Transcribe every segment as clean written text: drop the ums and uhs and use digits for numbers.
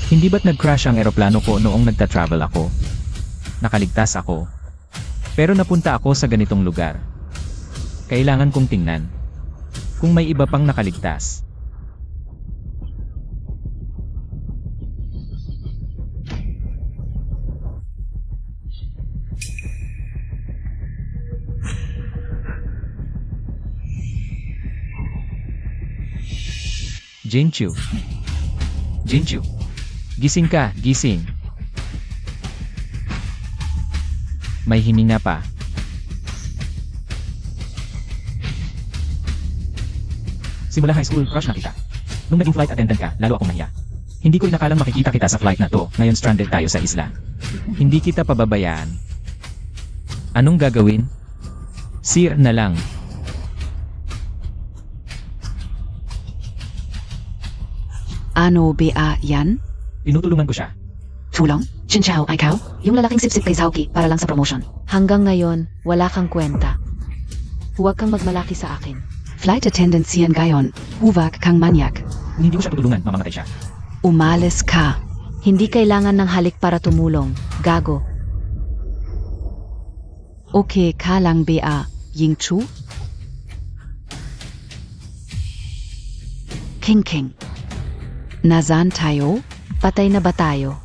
Hindi ba't nag-crash ang eroplano ko noong nagta-travel ako? Nakaligtas ako. Pero napunta ako sa ganitong lugar. Kailangan kong tingnan kung may iba pang nakaligtas. Jinchu. Jinchu. Gising ka, gising. May hininga pa. Simula high school, crush na kita. Nung naging flight attendant ka, lalo akong nahiya. Hindi ko inakalang makikita kita sa flight na to, ngayon stranded tayo sa isla. Hindi kita pababayaan. Anong gagawin? Sir na lang. Ano ba yan? Tinutulungan ko siya. Tulong? Chinchao, ikaw? Yung lalaking sip-sip kay Zauki para lang sa promotion. Hanggang ngayon, wala kang kwenta. Huwag kang magmalaki sa akin. Flight attendant siyan gayon. Huwag kang manyak. Kung hindi ko siya tutulungan, mamamatay siya. Umalis ka. Hindi kailangan ng halik para tumulong, gago. Okay ka lang ba, Yingchu? King. Nasaan tayo? Patay na ba tayo?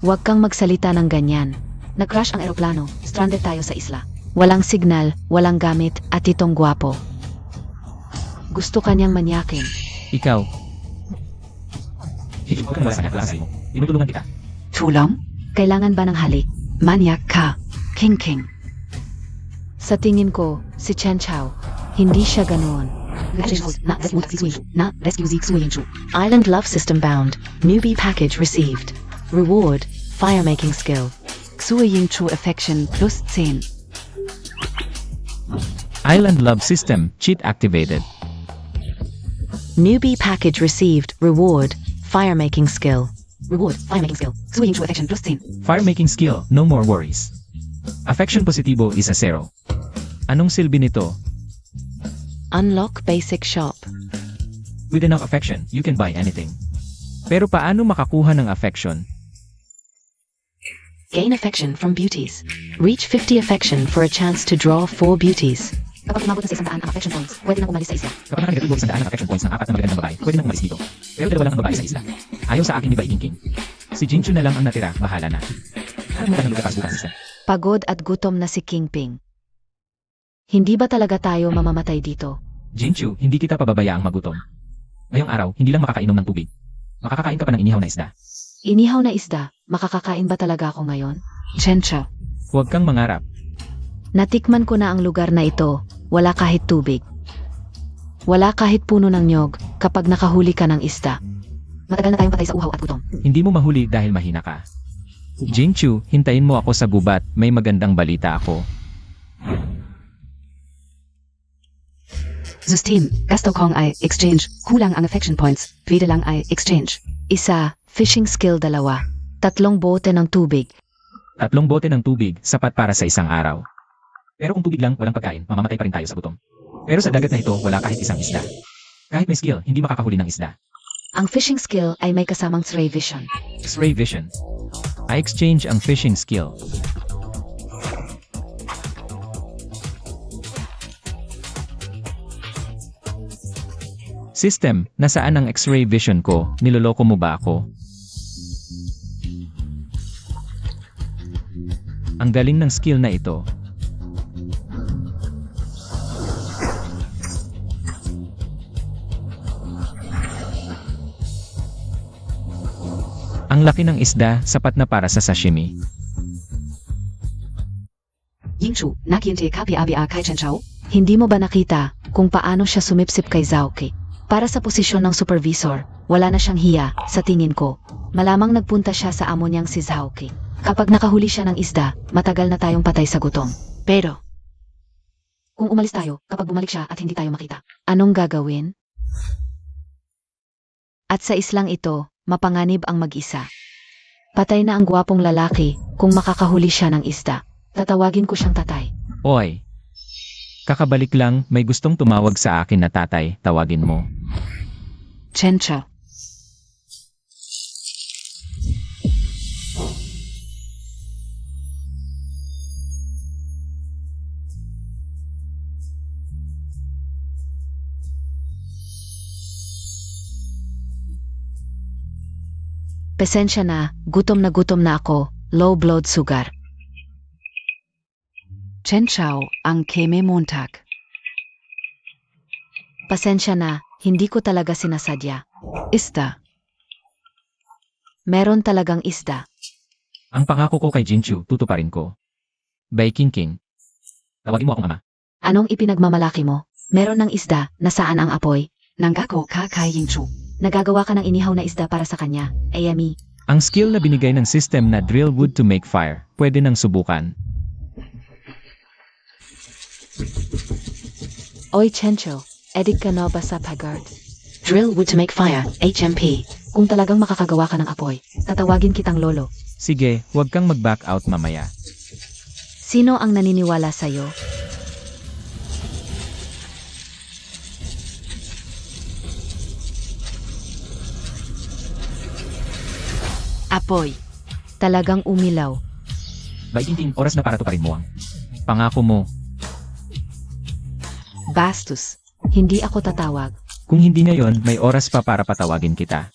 Huwag kang magsalita ng ganyan. Nag-crash ang eroplano. Stranded tayo sa isla. Walang signal, walang gamit, at itong gwapo. Gusto kanyang manyakin. Ikaw. Huwag kang wala sa kanya, mo. Tinutulungan kita. Tulong? Kailangan ba ng halik? Manyak ka. King. Sa tingin ko, si Chen Chao, hindi siya ganoon. Island Love System bound. Newbie package received. Reward, fire making skill. Xue Yingchu affection plus 10. Island Love System, cheat activated. Newbie package received. Reward, fire making skill. Reward, fire making skill. Xue Yingchu affection plus 10. Fire making skill, no more worries. Affection positibo is a 0. Anong silbi nito? Unlock basic shop. With enough affection, you can buy anything. Pero paano makakuha ng affection? Gain affection from beauties. Reach 50 affection for a chance to draw 4 beauties. Kapag umabot na sa 100 ang affection points, pwede nang umalis sa isla. Kapag nakagatubo 100 ang affection points ng 4 na magagandang babae, pwede nang umalis dito. Pero 2 lang ang babae sa isla. Ayaw sa akin ni Bai King. Si Jinchu na lang ang natira, bahala na. Ano mo tanong lugar bukas isa? Pagod at gutom na si Kingping. Hindi ba talaga tayo mamamatay dito? Jinchu, hindi kita pababayaang magutom. Ngayong araw, hindi lang makakainom ng tubig. Makakakain ka pa ng inihaw na isda. Inihaw na isda, makakakain ba talaga ako ngayon? Chencha. Huwag kang mangarap. Natikman ko na ang lugar na ito, wala kahit tubig. Wala kahit puno ng nyog kapag nakahuli ka ng isda. Matagal na tayong patay sa uhaw at gutom. Hindi mo mahuli dahil mahina ka. Jinchu, hintayin mo ako sa gubat, may magandang balita ako. System, gasto kong ay exchange, kulang ang affection points, pwede lang ay exchange. Isa, fishing skill 2. 3 bote ng tubig. 3 bote ng tubig, sapat para sa isang araw. Pero kung tubig lang, walang pagkain, mamamatay pa rin tayo sa gutom. Pero sa dagat na ito, wala kahit isang isda. Kahit may skill, hindi makakahuli ng isda. Ang fishing skill ay may kasamang X-ray vision. X-ray vision. I exchange ang fishing skill. System, nasaan ang X-ray vision ko? Niloloko mo ba ako? Ang galing ng skill na ito. Ang laki ng isda, sapat na para sa sashimi. Yingchu, nakiente kapi abia kay Chenchao? Hindi mo ba nakita kung paano siya sumipsip kay Zauki? Para sa posisyon ng supervisor, wala na siyang hiya, sa tingin ko. Malamang nagpunta siya sa amo niyang si Zauki. Kapag nakahuli siya ng isda, matagal na tayong patay sa gutom. Pero, Kung umalis tayo, kapag bumalik siya at hindi tayo makita. anong gagawin? At sa islang ito, mapanganib ang mag-isa. Patay na ang gwapong lalaki kung makakahuli siya ng isda. Tatawagin ko siyang tatay. Oy! Kakabalik lang, may gustong tumawag sa akin na tatay, tawagin mo. Chencha. Pasensya na gutom na ako, low blood sugar. Chen Chao, ang keme Montag. Pasensya na, hindi ko talaga sinasadya. Isda. Meron talagang isda. Ang pangako ko kay Jinchu, tutuparin ko. By King King. Tawagin mo akong ama. Anong ipinagmamalaki mo? Meron ng isda, nasaan ang apoy? Nanggako ka kay Yingchu. Nagagawa ka ng inihaw na isda para sa kanya, Ayami. Ang skill na binigay ng system na drill wood to make fire, pwede nang subukan. Oy Chencho, edik ka na ba sa Pagard? Drill wood to make fire, HMP. Kung talagang makakagawa ka ng apoy, tatawagin kitang lolo. Sige, huwag kang mag-back out mamaya. Sino ang naniniwala sa'yo? Apoy. Talagang umilaw. By King King, oras na para tuparin mo ang pangako mo. Bastos. Hindi ako tatawag. Kung hindi ngayon, may oras pa para patawagin kita.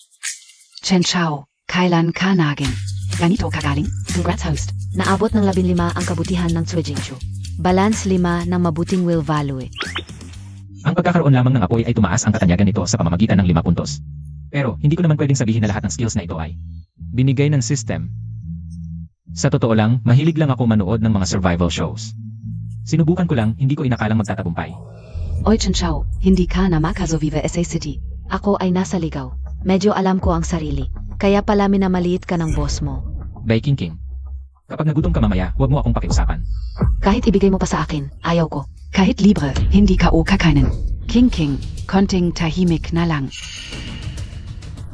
Chen Chao, kailan ka naging? Ganito kagaling? Congrats host. Naabot ng 15 ang kabutihan ng Tsujingchu. Balance 5 ng mabuting will value. Ang pagkakaroon lamang ng apoy ay tumaas ang katanyagan nito sa pamamagitan ng 5 puntos. Pero, hindi ko naman pwedeng sabihin na lahat ng skills na ito ay binigay ng system. Sa totoo lang, mahilig lang ako manood ng mga survival shows. Sinubukan ko lang, hindi ko inakalang magtatagumpay. Oy Chen Chao, hindi ka na makasoviva SA City. Ako ay nasa ligaw. Medyo alam ko ang sarili. Kaya pala minamaliit ka ng boss mo. By King King. Kapag nagutom ka mamaya, huwag mo akong pakiusapan. Kahit ibigay mo pa sa akin, ayaw ko. Kahit libre, hindi ka o kakainin. King King, konting tahimik na lang.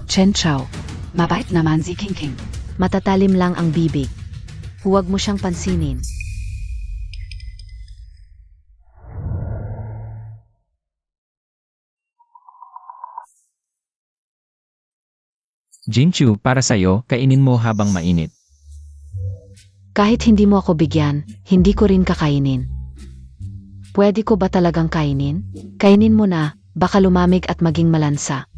Chen Chao, mabait naman si King King. Matatalim lang ang bibig. Huwag mo siyang pansinin. Jinchu, para sa'yo, kainin mo habang mainit. Kahit hindi mo ako bigyan, hindi ko rin kakainin. Pwede ko ba talagang kainin? Kainin mo na, baka lumamig at maging malansa.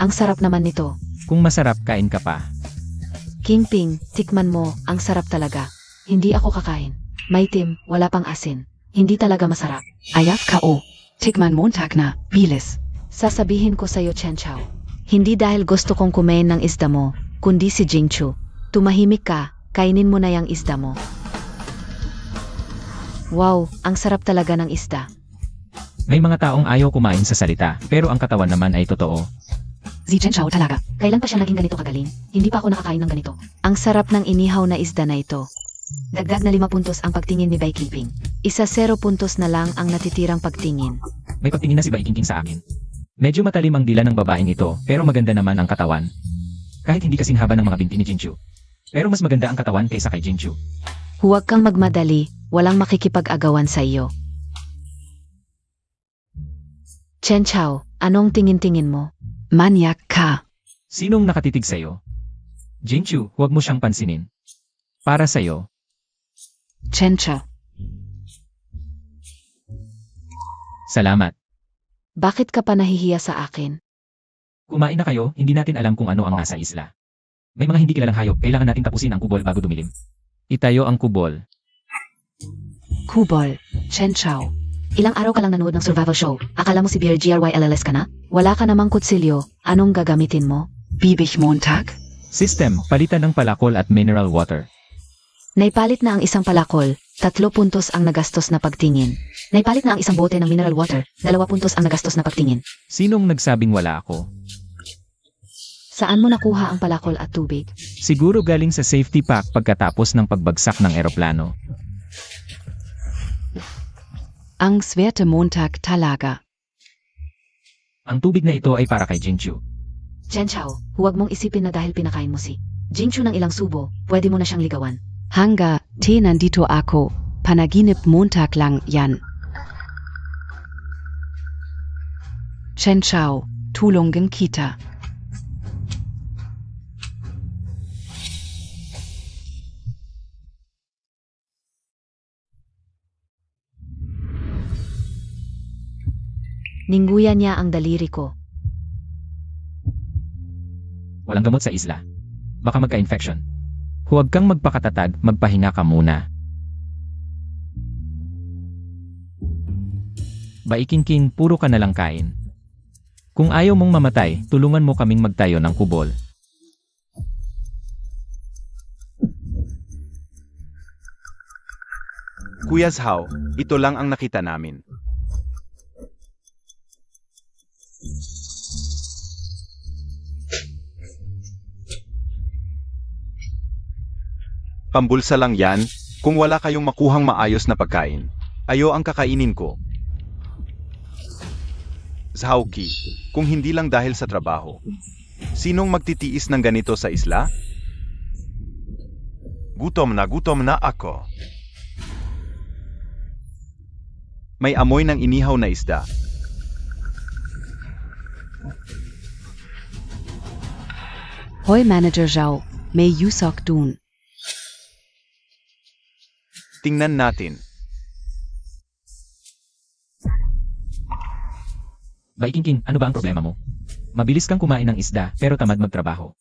Ang sarap naman nito. Kung masarap, kain ka pa. Kingping, tikman mo, ang sarap talaga. Hindi ako kakain. Maitim, wala pang asin. Hindi talaga masarap. Ayaf ka o. Tikman Montag na, bilis. Sasabihin ko sa'yo, Chen Chao. Hindi dahil gusto kong kumain ng isda mo, kundi si Jingchu. Tumahimik ka, kainin mo na yung isda mo. Wow, ang sarap talaga ng isda. May mga taong ayaw kumain sa salita, pero ang katawan naman ay totoo. Si Chen Chao talaga. Kailan pa siya naging ganito kagaling? Hindi pa ako nakakain ng ganito. Ang sarap ng inihaw na isda na ito. Dagdag na 5 puntos ang pagtingin ni Bai Kingping. Isa 0 puntos na lang ang natitirang pagtingin. May pagtingin na si Bai King King sa akin. Medyo matalim ang dila ng babaeng ito, pero maganda naman ang katawan. Kahit hindi kasing haba ng mga binti ni Jinchu. Pero mas maganda ang katawan kaysa kay Jinchu. Huwag kang magmadali, walang makikipag-agawan sa iyo. Chen Chao, anong tingin-tingin mo? Manyak ka. Sinong nakatitig sa'yo? Jinchu, huwag mo siyang pansinin. Para sa'yo. Chen Chao. Salamat. Bakit ka pa nahihiya sa akin? Kumain na kayo, hindi natin alam kung ano ang nasa isla. May mga hindi kilalang hayop, kailangan natin tapusin ang kubol bago dumilim. Itayo ang kubol. Kubol. Chen Chao. Ilang araw ka lang nanood ng survival show. Akala mo si BRGRYLLS ka na? Wala ka namang kutsilyo. Anong gagamitin mo? Bibig Montag. System, palitan ng palakol at mineral water. Naipalit na ang isang palakol, 3 puntos ang nagastos na pagtingin. Naipalit na ang isang bote ng mineral water, 2 puntos ang nagastos na pagtingin. Sinong nagsabing wala ako? Saan mo nakuha ang palakol at tubig? Siguro galing sa safety pack pagkatapos ng pagbagsak ng eroplano. Ang swerte Montag talaga. Ang tubig na ito ay para kay Jinchu. Chen Chao, huwag mong isipin na dahil pinakain mo si Jingchu ng ilang subo, pwede mo na siyang ligawan. Hanga, nandito ako. Panaginip Montag lang yan. Chen Chao, tulungan kita. Ningguyan niya ang daliri ko. Walang gamot sa isla. Baka magka-infection. Huwag kang magpakatatag, magpahinga ka muna. Baiking-king, puro ka na lang kain. Kung ayaw mong mamatay, tulungan mo kaming magtayo ng kubol. Kuya Zhao, ito lang ang nakita namin. Pambulsa lang yan, kung wala kayong makuhang maayos na pagkain. Ayo ang kakainin ko. Zhaoki, kung hindi lang dahil sa trabaho, sinong magtitiis ng ganito sa isla? Gutom na ako. May amoy ng inihaw na isda. Hoy Manager Zhao, may Yusok dun. Tingnan natin. Baiking-king, ano ba ang problema mo? Mabilis kang kumain ng isda, pero tamad magtrabaho.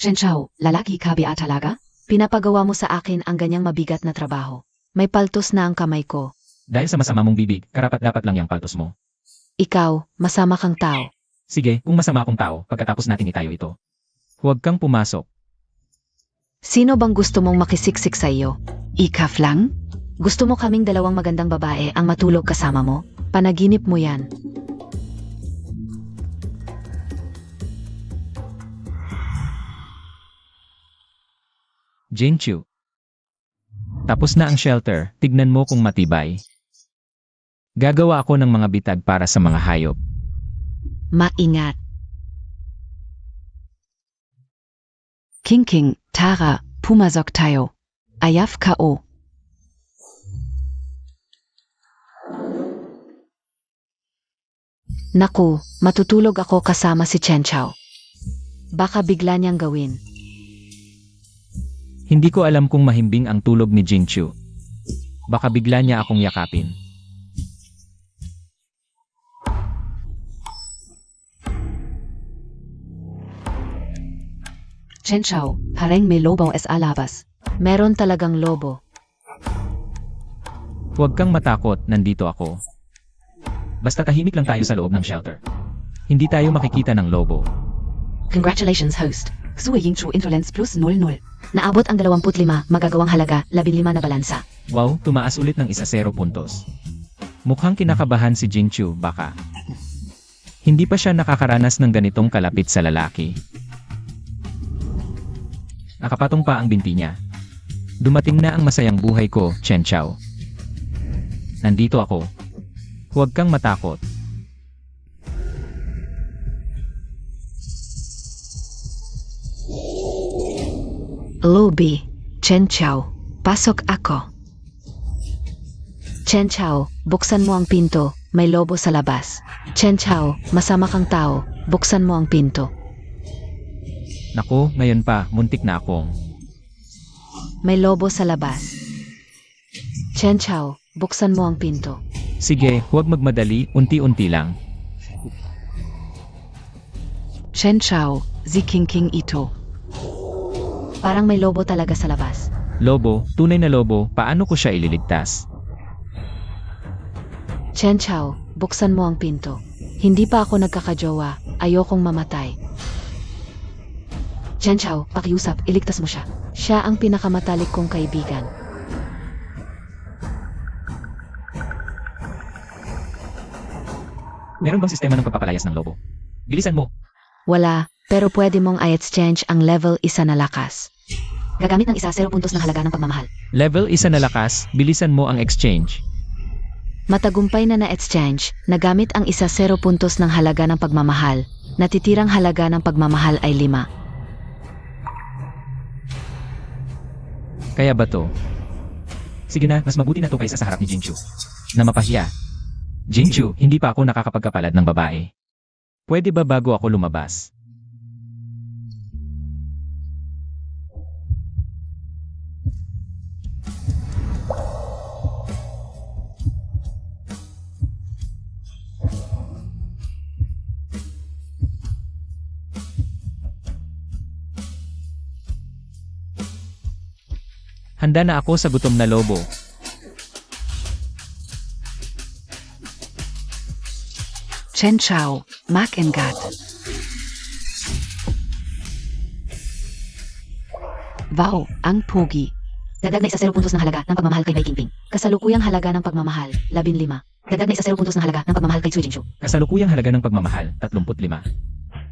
Chen Chao, lalaki ka ba talaga? Pinapagawa mo sa akin ang ganyang mabigat na trabaho. May paltos na ang kamay ko. Dahil sa masama mong bibig, karapat-dapat lang yung paltos mo. Ikaw, masama kang tao. Sige, kung masama akong tao, pagkatapos natin itayo ito. Huwag kang pumasok. Sino bang gusto mong makisiksik sa iyo? Ikaf lang? Gusto mo kaming dalawang magandang babae ang matulog kasama mo? Panaginip mo yan. Jinchu. Tapos na ang shelter, tignan mo kung matibay. Gagawa ako ng mga bitag para sa mga hayop. Maingat. King, Tara, Pumasok tayo. Ayaf K.O. Naku, matutulog ako kasama si Chen Chao. Baka bigla niyang gawin. Hindi ko alam kung mahimbing ang tulog ni Jinchu. Baka bigla niya akong yakapin. Chen Chao, parang may lobo sa alabas. Meron talagang lobo. Huwag kang matakot, nandito ako. Basta tahimik lang tayo sa loob ng shelter. Hindi tayo makikita ng lobo. Congratulations host. Suwaying true insolence plus 00. Naabot ang 25, magagawang halaga, 15 na balansa. Wow, tumaas ulit ng 1-0 puntos. Mukhang kinakabahan si Jinchu, baka. Hindi pa siya nakakaranas ng ganitong kalapit sa lalaki. Nakapatong pa ang binti niya. Dumating na ang masayang buhay ko, Chen Chao. Nandito ako. Huwag kang matakot. Lobby, Chen Chao, pasok ako. Chen Chao, buksan mo ang pinto, may lobo sa labas. Chen Chao, masama kang tao, buksan mo ang pinto. Naku, ngayon pa, muntik na akong. May lobo sa labas. Chen Chao, buksan mo ang pinto. Sige, huwag magmadali, unti-unti lang. Chen Chao, King ito. Parang may lobo talaga sa labas. Lobo, tunay na lobo, paano ko siya ililigtas? Chen Chao, buksan mo ang pinto. Hindi pa ako nagkakajowa, ayokong mamatay. Chen Chao, pakiusap, iligtas mo siya. Siya ang pinakamatalik kong kaibigan. Meron bang sistema ng pagpapalayas ng lobo? Bilisan mo! Wala, pero pwede mong i-exchange ang level 1 na lakas. Gagamit ng 0 puntos ng halaga ng pagmamahal. Level 1 na lakas, bilisan mo ang exchange. Matagumpay na na-exchange, nagamit ang 0 puntos ng halaga ng pagmamahal. Natitirang halaga ng pagmamahal ay 5. Kaya ba to? Sige na, mas mabuti na to kaysa sa harap ni Jinchu. Na mapahiya. Jinchu, hindi pa ako nakakapagkapalad ng babae. Pwede ba bago ako lumabas? Handa na ako sa gutom na lobo. Chen Chao, Mak and Gat. Wow, ang pogi. Dagdag na isa 0 puntos ng halaga ng pagmamahal kay Bai Qingping. Kasalukuyang halaga ng pagmamahal, 15. Dagdag na isa 0 puntos ng halaga ng pagmamahal kay Cui Jingshu. Kasalukuyang halaga ng pagmamahal, 35.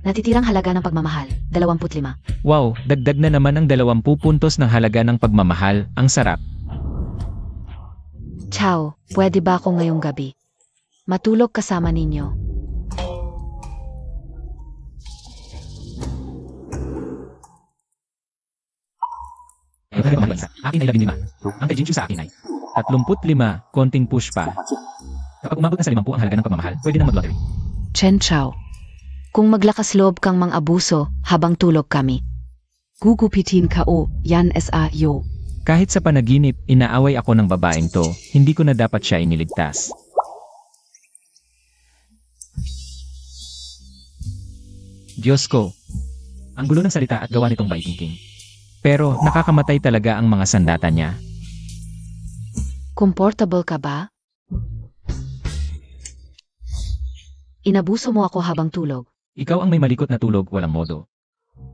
Natitirang halaga ng pagmamahal, 25. Wow, dagdag na naman ang 20 puntos ng halaga ng pagmamahal. Ang sarap. Chow, pwede ba ako ngayong gabi? Matulog kasama ninyo. Akin ay 15. Ang kay Jinshu sa akin ay 35, konting push pa. Kapag umabot na sa 50 ang halaga ng pagmamahal, pwede nang mag-lottery. Chen Chao. Kung maglakas loob kang mang-abuso habang tulog kami. Gugupitin ka o, yan sa yo. Kahit sa panaginip, inaaway ako ng babaeng to, hindi ko na dapat siya iniligtas. Diyos ko, ang gulo ng salita at gawa nitong Bai Qingping. Pero nakakamatay talaga ang mga sandata niya. Comfortable ka ba? Inabuso mo ako habang tulog. Ikaw ang may malikot na tulog, walang modo.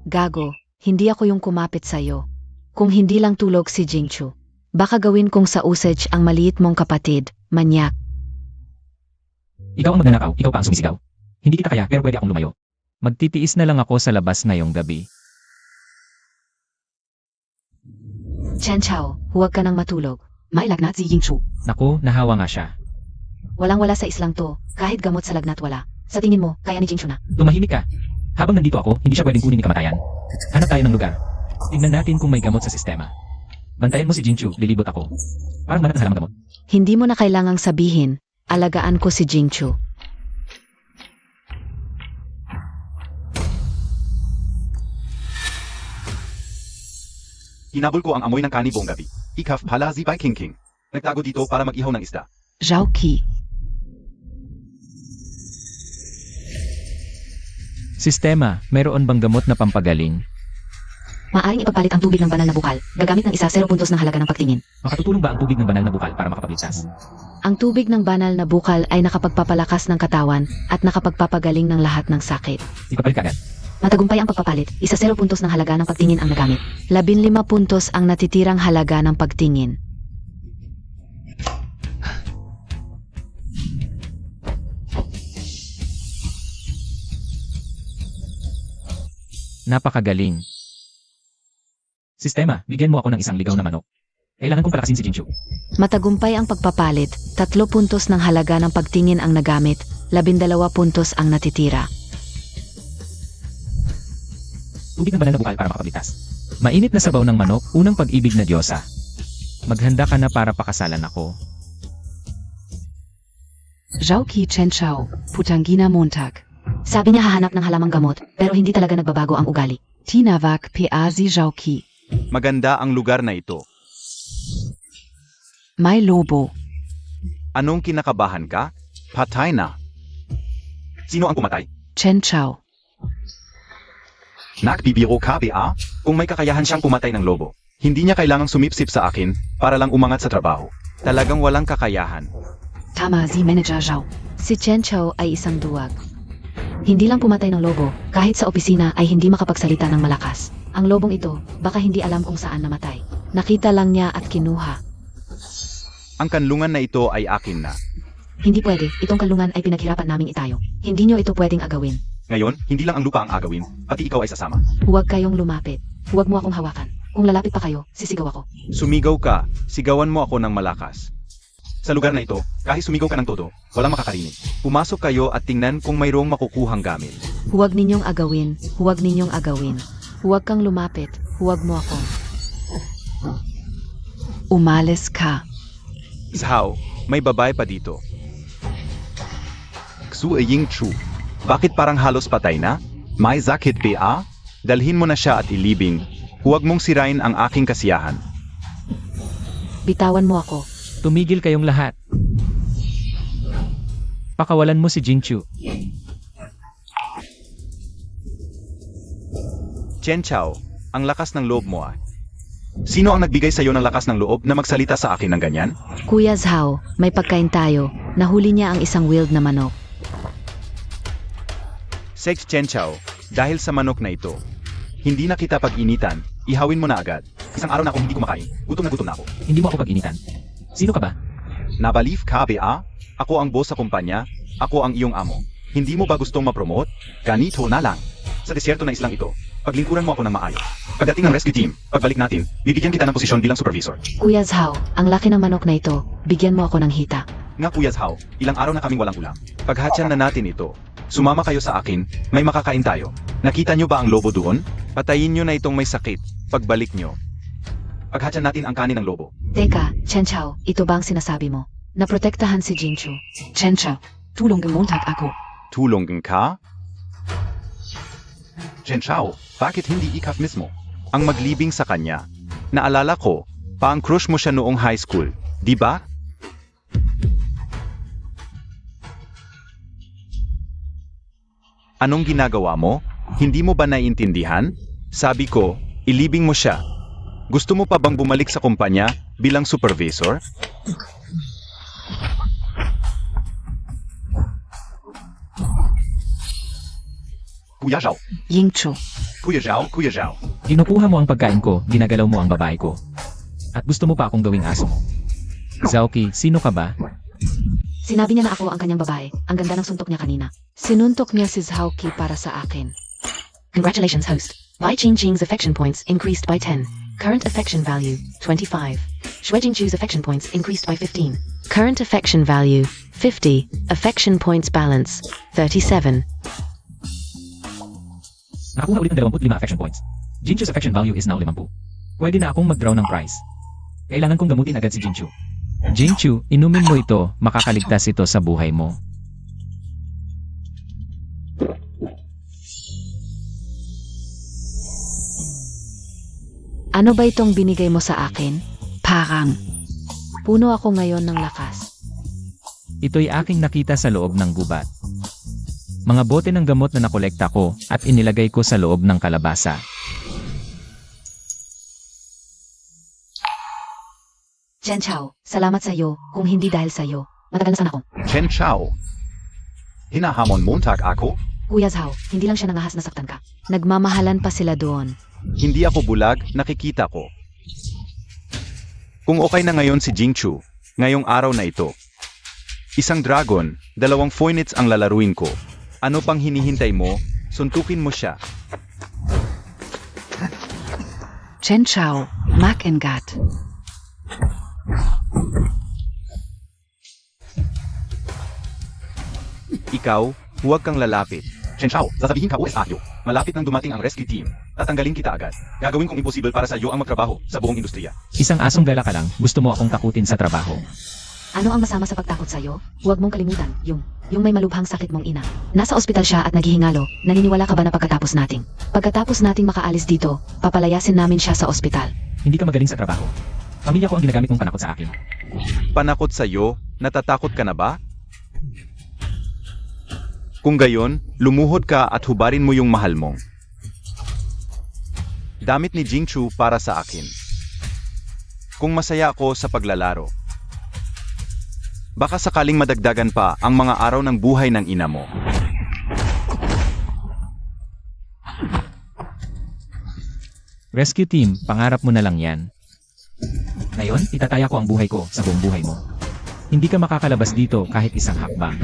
Gago, hindi ako yung kumapit sa'yo. Kung hindi lang tulog si Jingchu. Baka gawin kong sa usage ang maliit mong kapatid, manyak. Ikaw ang magnanakaw, ikaw pa ang sumisigaw. Hindi kita kaya pero pwede akong lumayo. Magtitiis na lang ako sa labas ngayong gabi. Chen Chao, huwag ka nang matulog. May lagnat si Yingchu. Naku, nahawa nga siya. Walang-wala sa islang to, kahit gamot sa lagnat wala. Sa tingin mo, kaya ni Jingchu na. Tumahimik ka. Habang nandito ako, hindi siya pwedeng kunin ni kamatayan. Hanap tayo ng lugar. Tingnan natin kung may gamot sa sistema. Bantayan mo si Jingchu, lilibot ako. Parang manat ng halamang gamot. Hindi mo na kailangang sabihin, alagaan ko si Jingchu. Hinabol ko ang amoy ng kani buong gabi. Ikaf pala si Bai Qingping. Nagtago dito para mag-ihaw ng isda. Zhao Qi. Sistema, mayroon bang gamot na pampagaling? Maaring ipagpalit ang tubig ng banal na bukal, gagamit ng isa 0 puntos ng halaga ng pagtingin. Makatutulong ba ang tubig ng banal na bukal para makapagligtas? Ang tubig ng banal na bukal ay nakapagpapalakas ng katawan at nakapagpapagaling ng lahat ng sakit. Ipapalit ka agad. Matagumpay ang pagpapalit, isa 0 puntos ng halaga ng pagtingin ang nagamit. 15 puntos ang natitirang halaga ng pagtingin. Napakagaling. Sistema, bigyan mo ako ng isang ligaw na manok. Kailangan kong palakasin si Jinshu. Matagumpay ang pagpapalit, 3 puntos ng halaga ng pagtingin ang nagamit, 12 puntos ang natitira. Tubig ng banal na bukal para makapagligtas. Mainit na sabaw ng manok, unang pag-ibig na Diyosa. Maghanda ka na para pakasalan ako. Zhao Qi Chen Chao, Putangina Montag. Sabi niya hahanap ng halamang gamot, pero hindi talaga nagbabago ang ugali. Tinavak Pazi Zhao Qi. Maganda ang lugar na ito. May lobo. Anong kinakabahan ka? Patay na. Sino ang pumatay? Chen Chao. Nagbibiro ka ba? Kung may kakayahan siyang pumatay ng lobo, hindi niya kailangang sumipsip sa akin para lang umangat sa trabaho. Talagang walang kakayahan. Tama si Manager Zhao. Si Chen Chao ay isang duwag. Hindi lang pumatay ng lobo, kahit sa opisina ay hindi makapagsalita ng malakas. Ang lobong ito, baka hindi alam kung saan namatay. Nakita lang niya at kinuha. Ang kanlungan na ito ay akin na. Hindi pwede, itong kalungan ay pinaghirapan naming itayo. Hindi niyo ito pwedeng agawin. Ngayon, hindi lang ang lupa ang agawin, pati ikaw ay sasama. Huwag kayong lumapit. Huwag mo akong hawakan. Kung lalapit pa kayo, sisigaw ako. Sumigaw ka, sigawan mo ako ng malakas. Sa lugar na ito, kahit sumigaw ka ng todo, walang makakarinig. Pumasok kayo at tingnan kung mayroong makukuhang gamit. Huwag ninyong agawin. Huwag ninyong agawin. Huwag kang lumapit. Huwag mo ako. Umalis ka. Zhao, may babae pa dito. Xu Ying Chu. Bakit parang halos patay na? May sakit ba? Dalhin mo na siya at ilibing. Huwag mong sirain ang aking kasiyahan. Bitawan mo ako. Tumigil kayong lahat. Pakawalan mo si Jinshu. Chen Chao, ang lakas ng loob mo ah. Sino ang nagbigay sa'yo ng lakas ng loob na magsalita sa akin ng ganyan? Kuya Zhao, may pagkain tayo. Nahuli niya ang isang willed na manok. Sex Chen Chao, dahil sa manok na ito, hindi na kita pag-initan, ihawin mo na agad. Isang araw na akong hindi kumakain, gutom na ako. Hindi mo ako pag-initan. Sino ka ba? Nabalif ka, Bea? Ako ang boss sa kumpanya, ako ang iyong amo. Hindi mo ba gustong ma-promote? Ganito na lang. Sa desierto na islang ito, paglingkuran mo ako ng maayos. Pagdating ng rescue team, pagbalik natin, bibigyan kita ng posisyon bilang supervisor. Kuya Zhao, ang laki ng manok na ito. Bigyan mo ako ng hita. Nga Kuya Zhao, ilang araw na kaming walang ulam. Paghatyan na natin ito, sumama kayo sa akin, may makakain tayo. Nakita nyo ba ang lobo doon? Patayin nyo na itong may sakit, pagbalik nyo. Paghatyan natin ang kanin ng lobo. Teka, Chen Chao, ito ba ang sinasabi mo? Naprotektahan si Jinchu. Chen Chao, tulong Montag ako. Tulong ka? Chen Chao, bakit hindi ikaw mismo ang maglibing sa kanya? Naalala ko, paang crush mo siya noong high school, di ba? Anong ginagawa mo? Hindi mo ba naiintindihan? Sabi ko, ilibing mo siya. Gusto mo pa bang bumalik sa kumpanya bilang supervisor? Kuya Zhao, Yingchu. Kuya Zhao, Kuya Zhao. Kinukuha mo ang pagkain ko, ginagalaw mo ang babae ko. At gusto mo pa akong gawing aso mo. Zhaoki, sino ka ba? Sinabi niya na ako ang kanyang babae. Ang ganda ng suntok niya kanina. Sinuntok niya si Zhaoki para sa akin. Congratulations, host. Bai Qingqing's affection points increased by 10. Current affection value, 25. Shui Jingchu's affection points increased by 15. Current affection value, 50. Affection points balance, 37. Nakakuha ulit ng 25 affection points. Jinchu's affection value is now 50. Pwede na akong mag-draw ng prize. Kailangan kong gamutin agad si Jinchu. Jinchu, inumin mo ito, makakaligtas ito sa buhay mo. Ano ba itong binigay mo sa akin? Parang. Puno ako ngayon ng lakas. Ito'y aking nakita sa loob ng gubat. Mga bote ng gamot na nakolekta ko at inilagay ko sa loob ng kalabasa. Chen Chao, salamat sa iyo. Kung hindi dahil sa iyo, matagal na sana ako. Chen Chao. Hinahamon Montag ako? Kuya Zhao, hindi lang siya nangahas na saktan ka. Nagmamahalan pa sila doon. Hindi ako bulag, nakikita ko. Kung okay na ngayon si Jingchu, ngayong araw na ito. Isang dragon, 2 Phoenix ang lalaruin ko. Ano pang hinihintay mo? Suntukin mo siya. Chen Chao, Mac and Gat. Ikaw, huwag kang lalapit. Chen Chao, sasabihin ka OSAyo. Malapit nang dumating ang rescue team. Tatanggalin kita agad. Gagawin kong imposible para sa iyo ang magtrabaho sa buong industriya. Isang asong gala ka lang, gusto mo akong takutin sa trabaho. Ano ang masama sa pagtakot sa iyo? Huwag mong kalimutan, yung may malubhang sakit mong ina. Nasa ospital siya at naghihingalo. Naniniwala ka ba na pagkatapos nating makaalis dito, papalayasin namin siya sa ospital? Hindi ka magaling sa trabaho. Pamilya ko ang ginagamit mong panakot sa akin. Panakot sa iyo, natatakot ka na ba? Kung gayon, lumuhod ka at hubarin mo yung mahal mo. Damit ni Jingchu para sa akin. Kung masaya ako sa paglalaro. Baka sakaling madagdagan pa ang mga araw ng buhay ng ina mo. Rescue team, pangarap mo na lang yan. Ngayon, itataya ko ang buhay ko sa buong buhay mo. Hindi ka makakalabas dito kahit isang hakbang.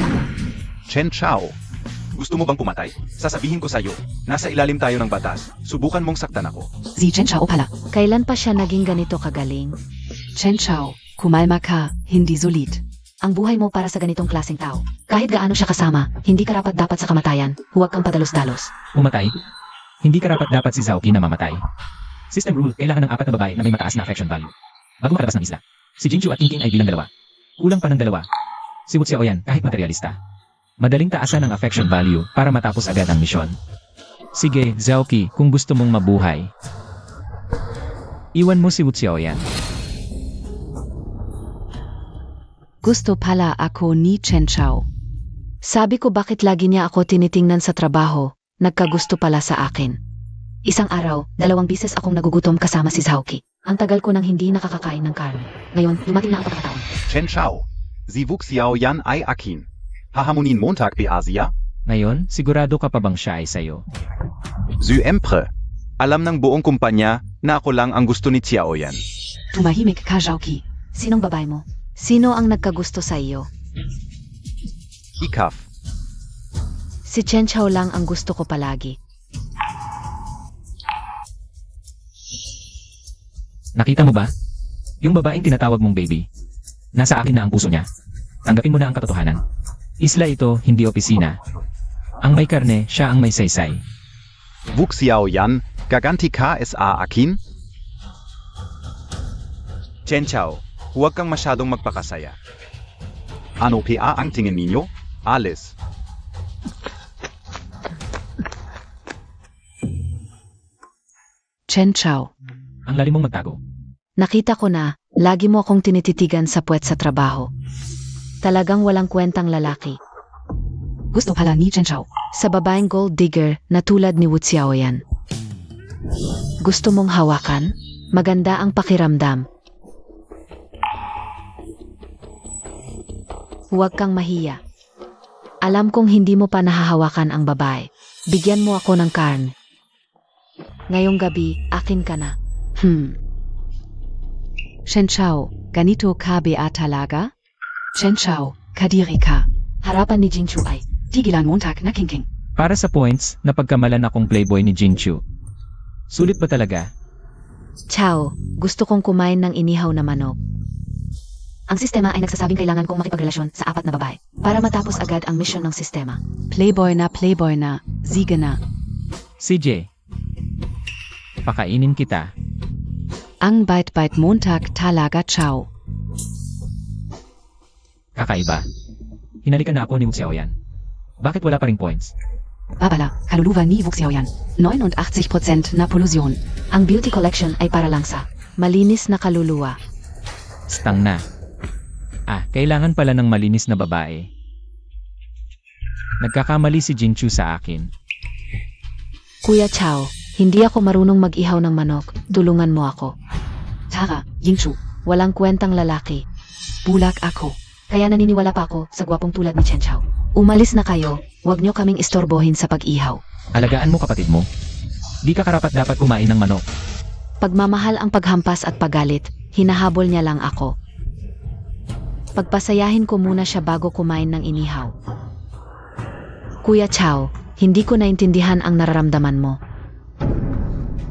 Chen Chao, gusto mo bang pumatay? Sasabihin ko sa'yo, nasa ilalim tayo ng batas. Subukan mong saktan ako. Si Chen Chao pala. Kailan pa siya naging ganito kagaling? Chen Chao, kumalma ka, hindi sulit. Ang buhay mo para sa ganitong klaseng tao. Kahit gaano siya kasama, hindi ka dapat sa kamatayan. Huwag kang padalos-dalos. Umatay? Hindi dapat si Zhaoki na mamatay. System rule, kailangan ng 4 na babae na may mataas na affection value. Bago makalabas ng isla. Si Jinchu at Tingting ay bilang 2. Kulang pa ng 2. Si Wu Xiaoyan kahit materialista. Madaling taasan ang affection value para matapos agad ang misyon. Sige, Zhaoki, kung gusto mong mabuhay. Iwan mo si Wu Xiaoyan. Gusto pala ako ni Chen Chao. Sabi ko bakit lagi niya ako tinitingnan sa trabaho, nagkagusto pala sa akin. Isang araw, 2 bisis akong nagugutom kasama si Zhaoki. Ang tagal ko nang hindi nakakakain ng karne. Ngayon, dumating na ang pagkakataon. Chen Chao. Si Vuk Xiao Yan ay akin. Hahamunin Montag bi Asia. Ngayon, sigurado ka pa bang siya ay sa'yo? Syempre. Alam ng buong kumpanya na ako lang ang gusto ni Xiao Yan. Tumahimik ka, Zhaoqi. Sinong babae mo? Sino ang nagkagusto sa iyo? Ikaf. Si Chen Chao lang ang gusto ko palagi. Nakita mo ba? Yung babaeng tinatawag mong baby. Nasa akin na ang puso niya. Tanggapin mo na ang katotohanan. Isla ito, hindi opisina. Ang may karne, siya ang may saysay. Vuk Xiao Yan, gaganti ka sa akin? Chen Chao, huwag kang masyadong magpakasaya. Ano pa ang tingin ninyo? Alice. Chen Chao. Ang lalim mong magtago. Nakita ko na, lagi mo akong tinititigan sa puwet sa trabaho. Talagang walang kwentang lalaki. Gusto pala ni Chen Chao. Sa babaeng gold digger na tulad ni Wu Xiaoyan. Gusto mong hawakan? Maganda ang pakiramdam. Huwag kang mahiya. Alam kong hindi mo pa nahahawakan ang babae. Bigyan mo ako ng karne. Ngayong gabi, akin ka na. Chen Chao, ganito ka ba talaga? Chen Chao, kadiri ka. Harapan ni Jingchu ay, tigilan Montag na king. Para sa points, napagkamalan akong playboy ni Jingchu. Sulit ba talaga? Chao, gusto kong kumain ng inihaw na manok. Ang sistema ay nagsasabing kailangan kong makipagrelasyon sa 4 na babae para matapos agad ang mission ng sistema. Playboy na, sige na. CJ. Pakainin kita. Ang bait-bait Montag talaga, Chao. Kakaiba. Hinalikan na ako ni Wu Xiaoyan. Bakit wala pa ring points? Babala, kaluluwa ni Vuk Xiaoyan. 89% na polusyon. Ang beauty collection ay para lang sa malinis na kaluluwa. Stang na. Kailangan pala ng malinis na babae. Nagkakamali si Jingchu sa akin. Kuya Chao, hindi ako marunong mag-ihaw ng manok. Tulungan mo ako. Tara, Jingchu. Walang kwentang lalaki. Bulag ako. Kaya naniniwala pa ako sa gwapong tulad ni Chen Chao. Umalis na kayo. Huwag niyo kaming istorbohin sa pag-ihaw. Alagaan mo kapatid mo. Di ka karapat dapat kumain ng manok. Pagmamahal ang paghampas at pagalit. Hinahabol niya lang ako. Pagpasayahin ko muna siya bago kumain ng inihaw. Kuya Chao, hindi ko naintindihan ang nararamdaman mo.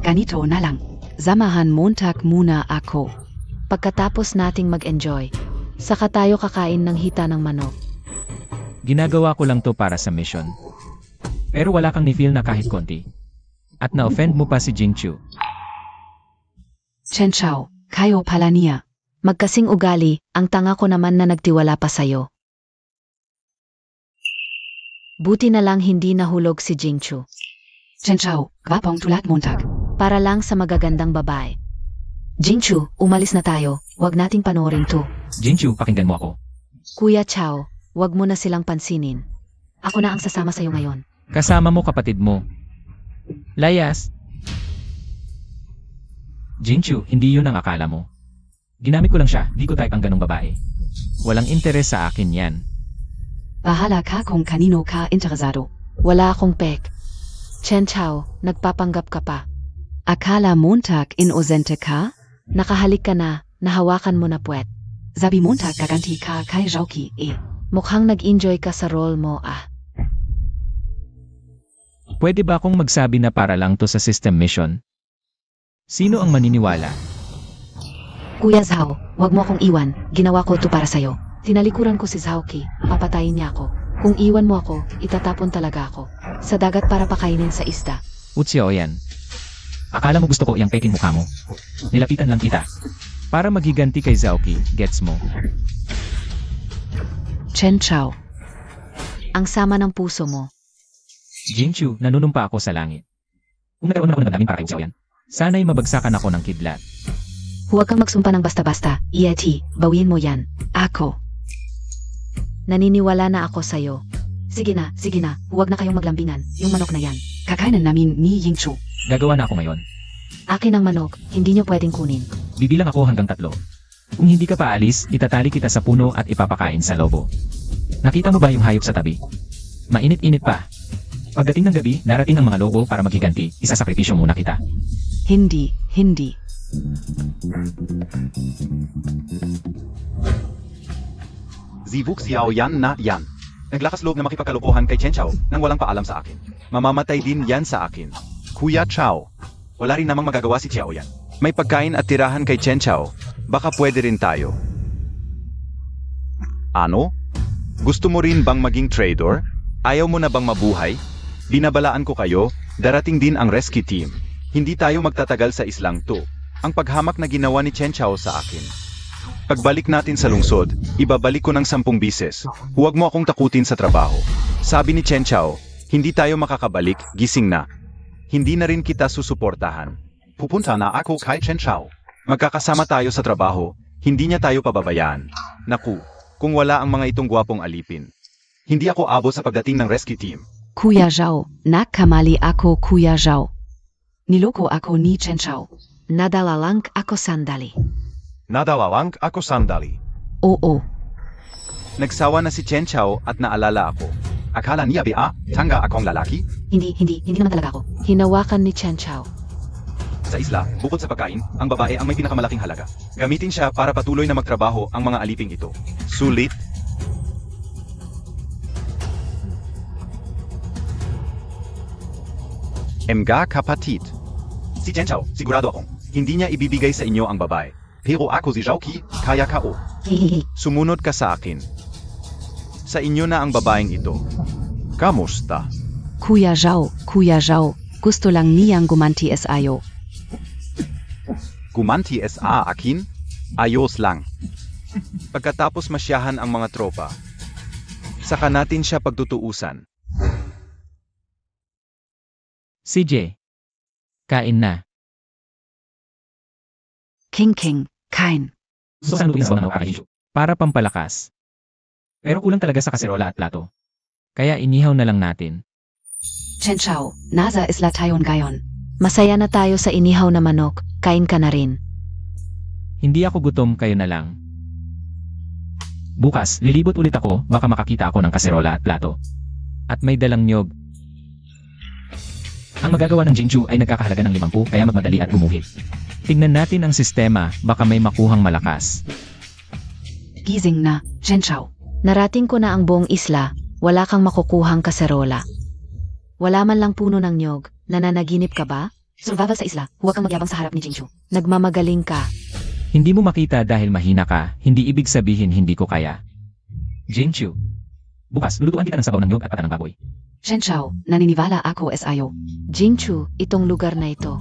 Ganito na lang. Samahan Montag muna ako. Pagkatapos nating mag-enjoy, saka tayo kakain ng hita ng manok. Ginagawa ko lang to para sa mission. Pero wala kang ni-feel na kahit konti. At na-offend mo pa si Jingchu. Chen Chao, kayo pala niya. Magkasing ugali, ang tanga ko naman na nagtiwala pa sa'yo. Buti na lang hindi nahulog si Jingchu. Chen Chao, gwapong tulad Montag. Para lang sa magagandang babae. Jingchu, umalis na tayo. Huwag nating panoorin to. Jingchu, pakinggan mo ako. Kuya Chao, wag mo na silang pansinin. Ako na ang sasama sa'yo ngayon. Kasama mo kapatid mo. Layas. Jingchu, hindi yun ang akala mo. Ginamit ko lang siya, di ko type ang ganong babae. Walang interes sa akin yan. Bahala ka kung kanino ka interesado. Wala akong pek. Chen Chao, nagpapanggap ka pa. Akala Montag inosente ka? Nakahalik ka na, nahawakan mo na puwet. Sabi Montag gaganti ka kay Zhaoqi eh. Mukhang nag-enjoy ka sa role mo Pwede ba akong magsabi na para lang to sa system mission? Sino ang maniniwala? Kuya Zhao, wag mo akong iwan. Ginawa ko to para sa'yo. Tinalikuran ko si Zhaoqi. Papatayin niya ako. Kung iwan mo ako, itatapon talaga ako. Sa dagat para pakainin sa isda. Wu Xiaoyan. Akala mo gusto ko iyang peking mukha mo? Nilapitan lang kita. Para magiganti kay Zhaoqi, gets mo? Chen Chao. Ang sama ng puso mo. Jingchu, nanunumpa ako sa langit. Kung nagkaroon ako ng damdamin para kay Wu Xiaoyan, sana'y mabagsakan ako ng kidlat. Huwag kang magsumpa ng basta-basta. Yeti, bawiin mo yan. Ako. Naniniwala na ako sa'yo. Sige na. Huwag na kayong maglambingan. Yung manok na yan. Kakainin namin ni Jingchu. Gagawa na ako ngayon. Akin ang manok. Hindi niyo pwedeng kunin. Bibilang ako hanggang 3. Kung hindi ka paalis, itatali kita sa puno at ipapakain sa lobo. Nakita mo ba yung hayop sa tabi? Mainit-init pa. Pagdating ng gabi, darating ang mga lobo para maghiganti. Isasakripisyo muna kita. Hindi, hindi. Zivuk Xiao Yan na yan. Naglakas loob na makipagkalokohan kay Chen Chao nang walang paalam sa akin. Mamamatay din yan sa akin. Kuya Chao. Wala rin namang magagawa si Xiao yan. May pagkain at tirahan kay Chen Chao. Baka pwede rin tayo. Ano? Gusto mo rin bang maging trader? Ayaw mo na bang mabuhay? Binabalaan ko kayo, darating din ang rescue team. Hindi tayo magtatagal sa islang to. Ang paghamak na ginawa ni Chen Chao sa akin. Pagbalik natin sa lungsod, ibabalik ko ng 10 bises. Huwag mo akong takutin sa trabaho. Sabi ni Chen Chao, hindi tayo makakabalik, gising na. Hindi na rin kita susuportahan. Pupunta na ako kay Chen Chao. Magkakasama tayo sa trabaho, hindi niya tayo pababayaan. Naku, kung wala ang mga itong gwapong alipin. Hindi ako abo sa pagdating ng rescue team. Kuya Zhao, nakamali ako Kuya Zhao. Niloko ako ni Chen Chao. Nadala lang ako sandali. Nadala lang ako sandali. Oo. Nagsawa na si Chen Chao at naalala ako. Akala niya ba, tanga akong lalaki? Hindi naman talaga ako. Hinawakan ni Chen Chao. Sa isla, bukod sa pagkain, ang babae ang may pinakamalaking halaga. Gamitin siya para patuloy na magtrabaho ang mga aliping ito. Sulit. Mga kapatid. Si Chen Chao, sigurado akong, hindi niya ibibigay sa inyo ang babae. Pero ako si Zhaoqi, kaya ka o. Hihihi. Sumunod ka sa akin. Sa inyo na ang babaeng ito. Kamusta? Kuya Zhao, gusto lang niyang gumanti SIO. Gumanti sa akin? Ayos lang. Pagkatapos masyahan ang mga tropa, saka natin siya pagtutuusan. CJ. Kain na. King, kain. Gusto ko lutuin sa bawang nakakahisyo. Para pampalakas. Pero kulang talaga sa kaserola at plato. Kaya inihaw na lang natin. Chen Chao, nasa isla tayo ngayon. Masaya na tayo sa inihaw na manok. Kain ka na rin. Hindi ako gutom, kayo na lang. Bukas, lilibot ulit ako, baka makakita ako ng kaserola at plato. At may dalang nyog. Ang magagawa ng Jinju ay nagkakahalaga ng 50, kaya magmadali at gumuhit. Tingnan natin ang sistema, baka may makuhang malakas. Gising na, Chen Chao. Narating ko na ang buong isla. Wala kang makukuhang kaserola. Wala man lang puno ng nyog. Nananaginip ka ba? Survival sa isla, huwag kang magyabang sa harap ni Jingchu. Nagmamagaling ka. Hindi mo makita dahil mahina ka, hindi ibig sabihin hindi ko kaya. Jinchu. Bukas, lulutuan kita ng sabaw ng nyog at pata ng baboy. Chen Chao, naniniwala ako SIO. Jingchu, itong lugar na ito.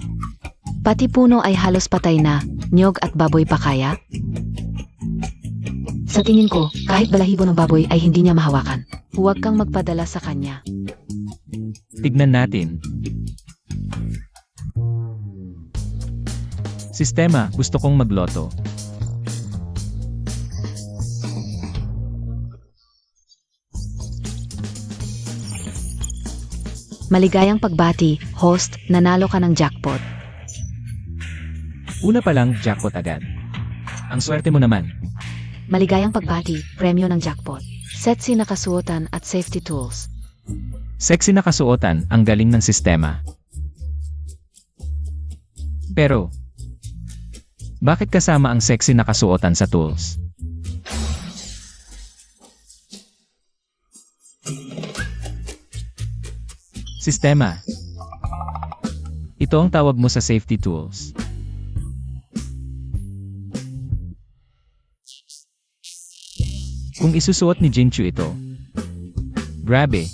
Pati puno ay halos patay na. Nyog at baboy pa kaya? Sa tingin ko, kahit balahibo ng baboy ay hindi niya mahawakan. Huwag kang magpadala sa kanya. Tignan natin. Sistema, gusto kong magloto. Maligayang pagbati, host, nanalo ka ng jackpot. Una pa lang, jackpot agad. Ang swerte mo naman. Maligayang pagbati, premyo ng jackpot. Sexy na kasuotan at safety tools. Sexy na kasuotan, ang galing ng sistema. Pero, bakit kasama ang sexy na kasuotan sa tools? Sistema. Ito ang tawag mo sa safety tools. Kung isusuot ni Jinchu ito, grabe.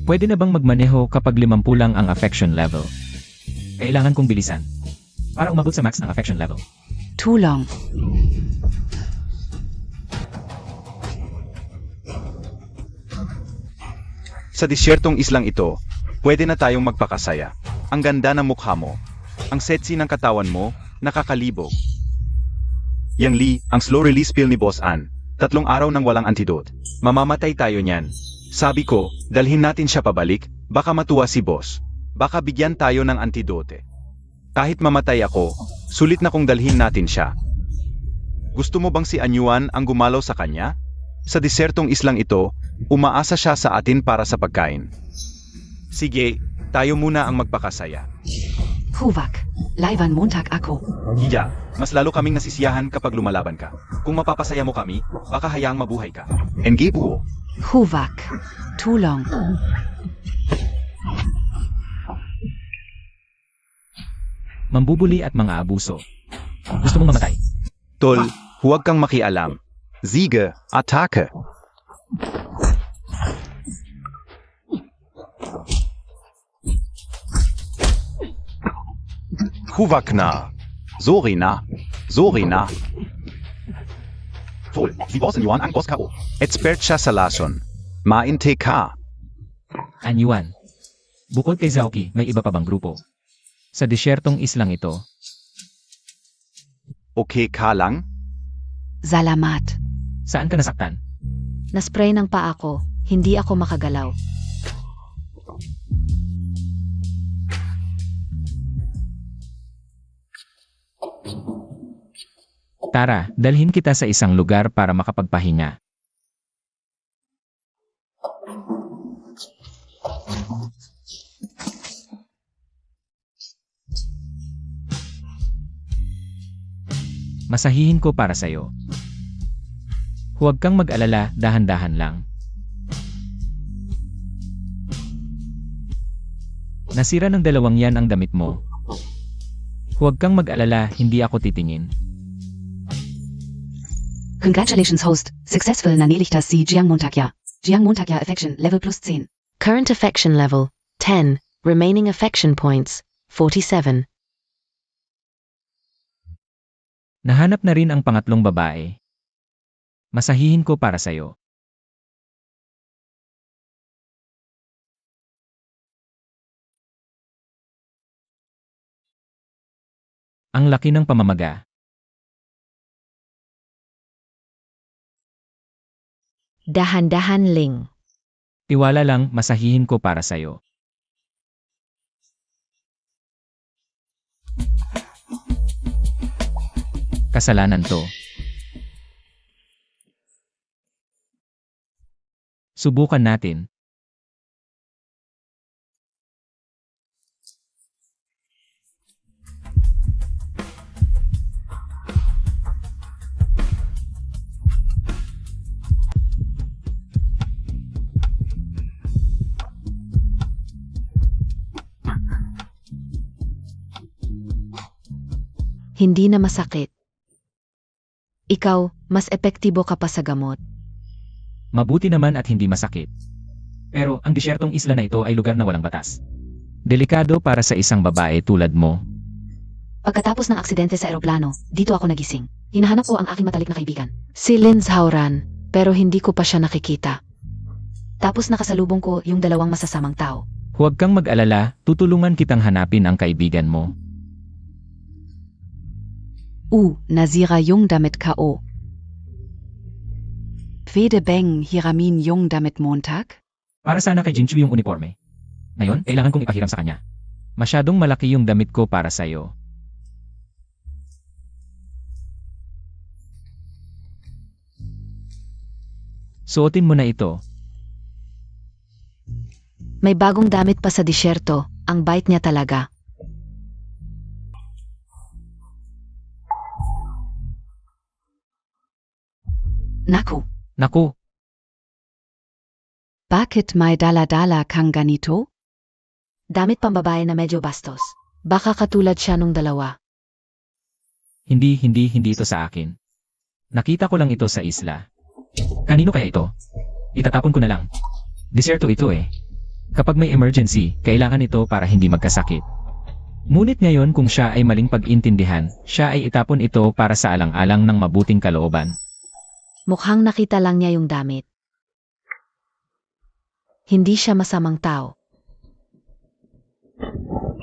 Pwede na bang magmaneho kapag 50 lang ang affection level? Kailangan kong bilisan. Para umabot sa max ng affection level. Tulong. Sa disyertong islang ito, pwede na tayong magpakasaya. Ang ganda ng mukha mo. Ang sexy ng katawan mo, nakakalibog. Yang Lee, ang slow release pill ni Boss An. 3 araw nang walang antidote. Mamamatay tayo niyan. Sabi ko, dalhin natin siya pabalik, baka matuwa si Boss. Baka bigyan tayo ng antidote. Kahit mamatay ako, sulit na kung dalhin natin siya. Gusto mo bang si Anyuan ang gumalaw sa kanya? Sa disertong islang ito, umaasa siya sa atin para sa pagkain. Sige, tayo muna ang magpakasaya. Huvak, Laivan Montag ako. Iya, mas lalo kaming nasisiyahan kapag lumalaban ka. Kung mapapasaya mo kami, baka hayaang mabuhay ka. Engibu. Huvak, Tulong. Mambubuli at mga abuso. Gusto mong mamatay? Tol, huwag kang makialam. Siege, Attacke. Huvakna. Sorina. Sorina. Tol, si Boss Anyuan ang Boss K.O. Expert siya sa lason. Main TK. Anyuan. Bukod kay Zauki, may iba pa bang grupo? Sa disyertong islang ito, Okay ka lang? Salamat. saan ka nasaktan? Naspray ng paa ko, hindi ako makagalaw. Tara, dalhin kita sa isang lugar para makapagpahinga. Masahihin ko para sa'yo. Huwag kang mag-alala, dahan-dahan lang. Nasira ng 2 yan ang damit mo. Huwag kang mag-alala, hindi ako titingin. Congratulations host, successful na niligtas si Jiang Montagya. Jiang Montagya affection level plus 10. Current affection level, 10. Remaining affection points, 47. Nahanap na rin ang pangatlong babae. Masahihin ko para sa'yo. Ang laki ng pamamaga. Dahan-dahan ling. Tiwala lang, masahihin ko para sa'yo. Kasalanan to. Subukan natin. Hindi na masakit. Ikaw, mas epektibo ka pa sa gamot. Mabuti naman at hindi masakit. Pero ang disyertong isla na ito ay lugar na walang batas. Delikado para sa isang babae tulad mo. Pagkatapos ng aksidente sa eroplano, dito ako nagising. Hinahanap ko ang aking matalik na kaibigan. Si Linz Hauran, pero hindi ko pa siya nakikita. Tapos nakasalubong ko yung 2 masasamang tao. Huwag kang mag-alala, tutulungan kitang hanapin ang kaibigan mo. Nazira Jung damit K.O. Fede Beng Hiramin Jung damit Montag? Para sana kay Jinchu yung uniforme. Ngayon, kailangan kong ipahiram sa kanya. Masyadong malaki yung damit ko para sa'yo. Suotin mo na ito. May bagong damit pa sa disyerto, ang bait niya talaga. Naku, Naku, bakit may dala-dala kang ganito? Damit pambabae na medyo bastos. Baka katulad siya nung 2. hindi ito sa akin. Nakita ko lang ito sa isla. Kanino kaya ito? Itatapon ko na lang. Disyerto ito eh. Kapag may emergency, kailangan ito para hindi magkasakit. Ngunit ngayon kung siya ay maling pag-intindihan, siya ay itapon ito para sa alang-alang ng mabuting kalooban. Mukhang nakita lang niya yung damit. Hindi siya masamang tao.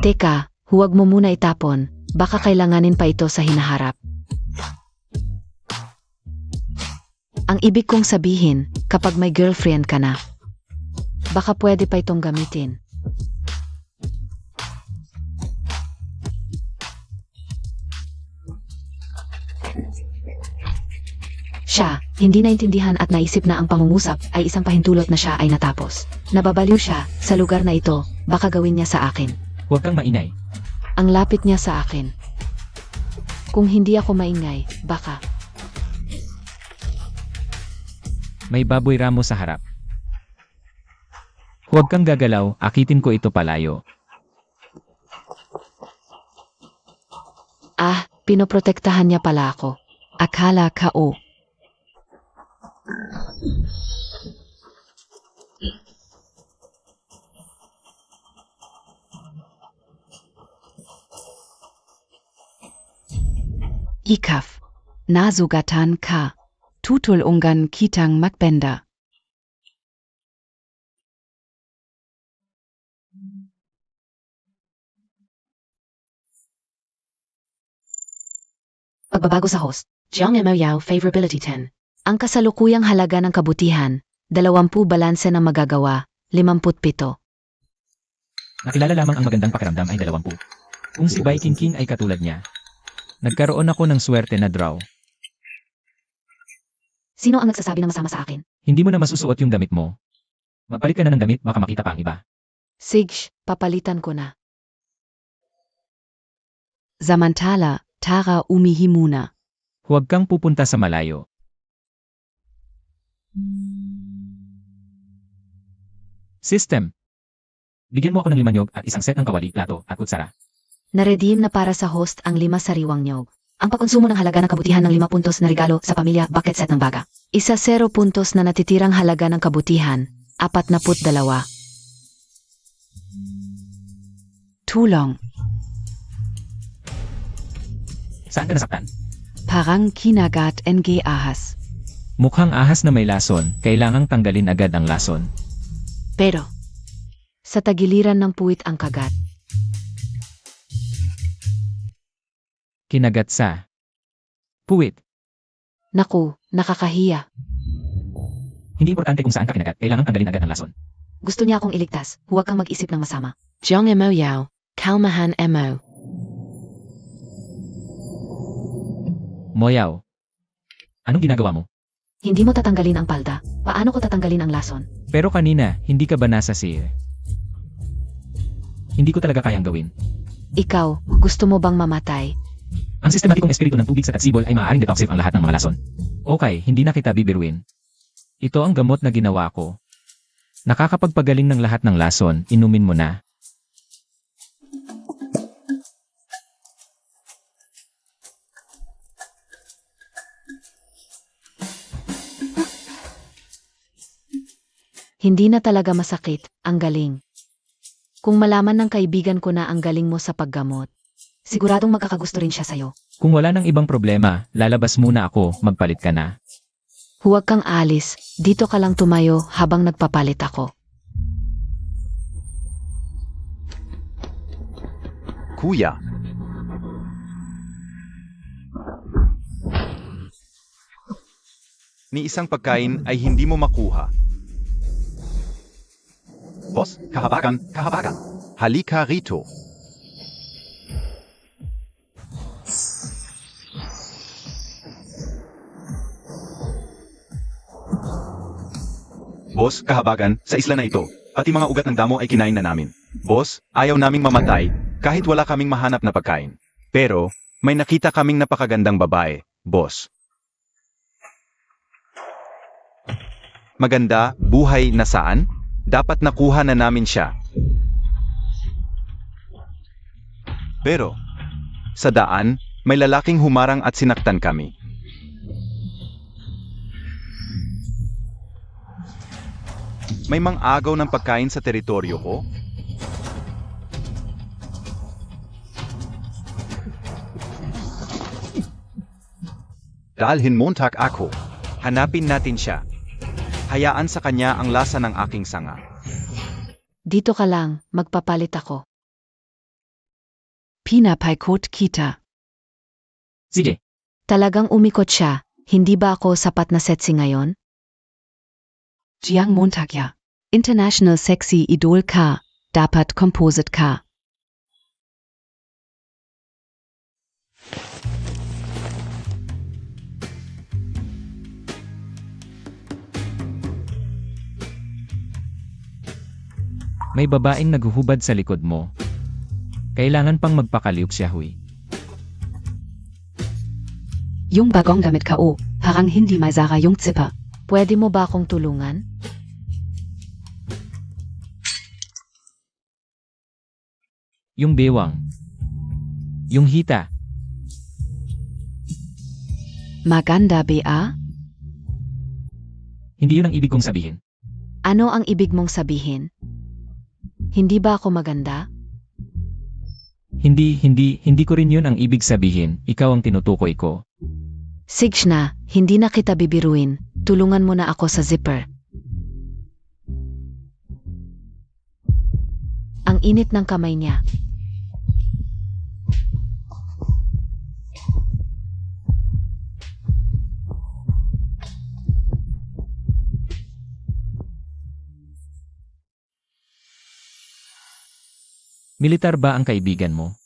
Teka, huwag mo muna itapon. Baka kailanganin pa ito sa hinaharap. Ang ibig kong sabihin, kapag may girlfriend ka na, baka pwede pa itong gamitin. Siya, hindi naintindihan at naisip na ang pangungusap ay isang pahintulot na siya ay natapos. Nababaliw siya sa lugar na ito, baka gawin niya sa akin. Huwag kang maingay. Ang lapit niya sa akin. Kung hindi ako maingay, baka. May baboy ramo sa harap. Huwag kang gagalaw, akitin ko ito palayo. Ah, pinoprotektahan niya pala ako. Akala ka o. Ikaf. Nasugatan ka. Tutulungan kitang magbenda. Pagbabago sa host. Jiang Yao Favorability 10. Ang kasalukuyang halaga ng kabutihan, 20 balanse ng magagawa, 57. Nakilala lamang ang magandang pakiramdam ay 20. Kung si Viking King ay katulad niya, nagkaroon ako ng swerte na draw. Sino ang nagsasabi na masama sa akin? Hindi mo na masusuot yung damit mo. Magpalit ka na ng damit, baka makita pa ang iba. Sige, papalitan ko na. Samantala, Tara umihi muna. Huwag kang pupunta sa malayo. System. Bigyan mo ako ng 5 nyog at isang set ng kawali, plato at kutsara. Naredeem na para sa host ang 5 sariwang nyog. Ang pagkonsumo ng halaga ng kabutihan ng 5 puntos na regalo sa pamilya bucket set ng baga. Isa 0 puntos na natitirang halaga ng kabutihan, 42. Tulong. Saan ka nasaktan? Parang kinagat ng ahas. Mukhang ahas na may lason, kailangang tanggalin agad ang lason. Pero, sa tagiliran ng puwit ang kagat. Kinagat sa puwit. Naku, nakakahiya. Hindi importante kung saan ka kinagat, kailangang tanggalin agad ang lason. Gusto niya akong iligtas, huwag kang mag-isip ng masama. Jiang Mo Yao, Kalmahan Mo. Moyaw. Anong ginagawa mo? Hindi mo tatanggalin ang palda. Paano ko tatanggalin ang lason? Pero kanina, hindi ka ba nasa sir? Hindi ko talaga kayang gawin. Ikaw, gusto mo bang mamatay? Ang sistematikong espiritu ng tubig sa tatsibol ay maaaring detoxif ang lahat ng mga lason. Okay, hindi na kita bibiruin. Ito ang gamot na ginawa ko. Nakakapagpagaling ng lahat ng lason, inumin mo na. Hindi na talaga masakit, ang galing. Kung malaman ng kaibigan ko na ang galing mo sa paggamot, siguradong magkakagusto rin siya sa'yo. Kung wala nang ibang problema, lalabas muna ako, magpalit ka na. Huwag kang alis, dito ka lang tumayo habang nagpapalit ako. Kuya. Ni isang pagkain ay hindi mo makuha. Boss, kahabagan, kahabagan. Halika rito. Boss, kahabagan, sa isla na ito, pati mga ugat ng damo ay kinain na namin. Boss, ayaw naming mamatay, kahit wala kaming mahanap na pagkain. Pero, may nakita kaming napakagandang babae, boss. Maganda, buhay na saan? Dapat nakuha na namin siya. Pero, sa daan, may lalaking humarang at sinaktan kami. May mang-agaw ng pagkain sa teritoryo ko? Dalhin Montag ako. Hanapin natin siya. Hayaan sa kanya ang lasa ng aking sanga. Dito ka lang, magpapalit ako. Pinapaikot kita. CJ, Talagang umikot siya, hindi ba ako sapat na sexy ngayon? Jiang Montagya. International Sexy Idol ka. Dapat Composite ka. may babaeng naghuhubad sa likod mo. Kailangan pang magpakaliuk siya, huy. Yung bagong damit ka o, parang hindi may zara yung zipper. Pwede mo ba akong tulungan? Yung bewang. Yung hita. Maganda ba? Hindi yun ang ibig kong sabihin. Ano ang ibig mong sabihin? Hindi ba ako maganda? Hindi ko rin yun ang ibig sabihin. Ikaw ang tinutukoy ko. Sige na, hindi na kita bibiruin. Tulungan mo na ako sa zipper. Ang init ng kamay niya. Militar ba ang kaibigan mo?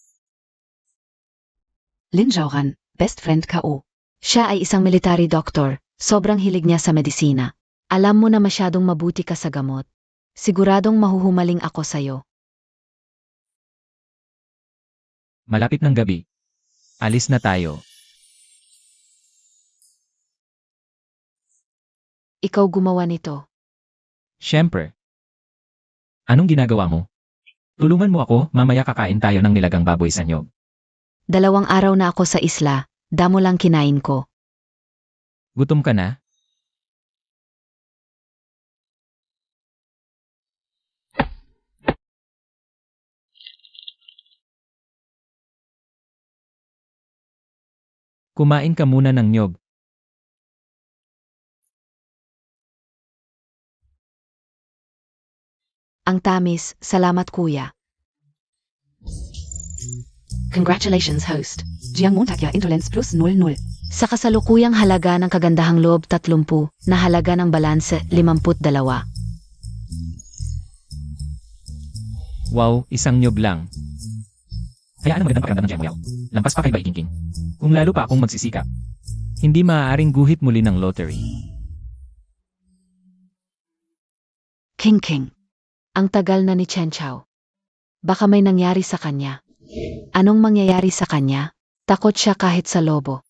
Lin Zhaoran, best friend ka o. Siya ay isang military doctor. Sobrang hilig niya sa medisina. Alam mo na masyadong mabuti ka sa gamot. Siguradong mahuhumaling ako sa'yo. Malapit ng gabi. Alis na tayo. Ikaw gumawa nito. Siyempre. Anong ginagawa mo? Tulungan mo ako, mamaya kakain tayo ng nilagang baboy sa nyog. 2 araw na ako sa isla. Damo lang kinain ko. Gutom ka na? Kumain ka muna ng nyog. Ang tamis, salamat kuya. Congratulations host. Jiang Montagya Indolence plus 00. Sa kasalukuyang halaga ng kagandahang loob 30, na halaga ng balanse 52. Wow, isang nyog lang. Hayaan ang magandang pakiramdam ng Jiang Moyaw. Lampas pa kay Bai Qingqing. Kung lalo pa akong magsisikap, hindi maaaring guhit muli ng lottery. King King. Ang tagal na ni Chen Chao. Baka may nangyari sa kanya. Anong mangyayari sa kanya? Takot siya kahit sa lobo.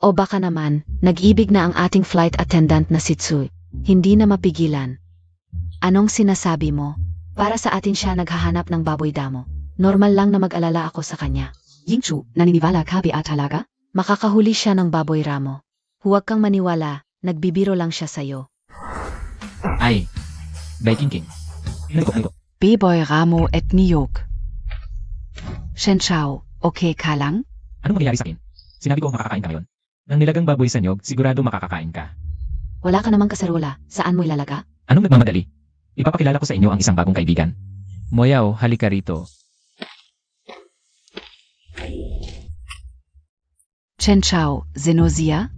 O baka naman, nag-ibig na ang ating flight attendant na si Tsui. Hindi na mapigilan. Anong sinasabi mo? Para sa atin siya naghahanap ng baboy damo. Normal lang na mag-alala ako sa kanya. Yingchu, naniniwala ka ba talaga? Makakahuli siya ng baboy ramo. Huwag kang maniwala, nagbibiro lang siya sa'yo. Ay, Bai Qingqing. Nalito. B-boy Ramo et Niyok. Shen Chao, okay ka lang? Anong mangyayari sa akin? Sinabi ko makakakain ka ngayon. Nang nilagang baboy sa nyog, sigurado makakakain ka. Wala ka namang kaserola, saan mo ilalaga? Anong nagmamadali? Ipapakilala ko sa inyo ang isang bagong kaibigan. Moyaw, halika rito. Chen Chao, Zenozia?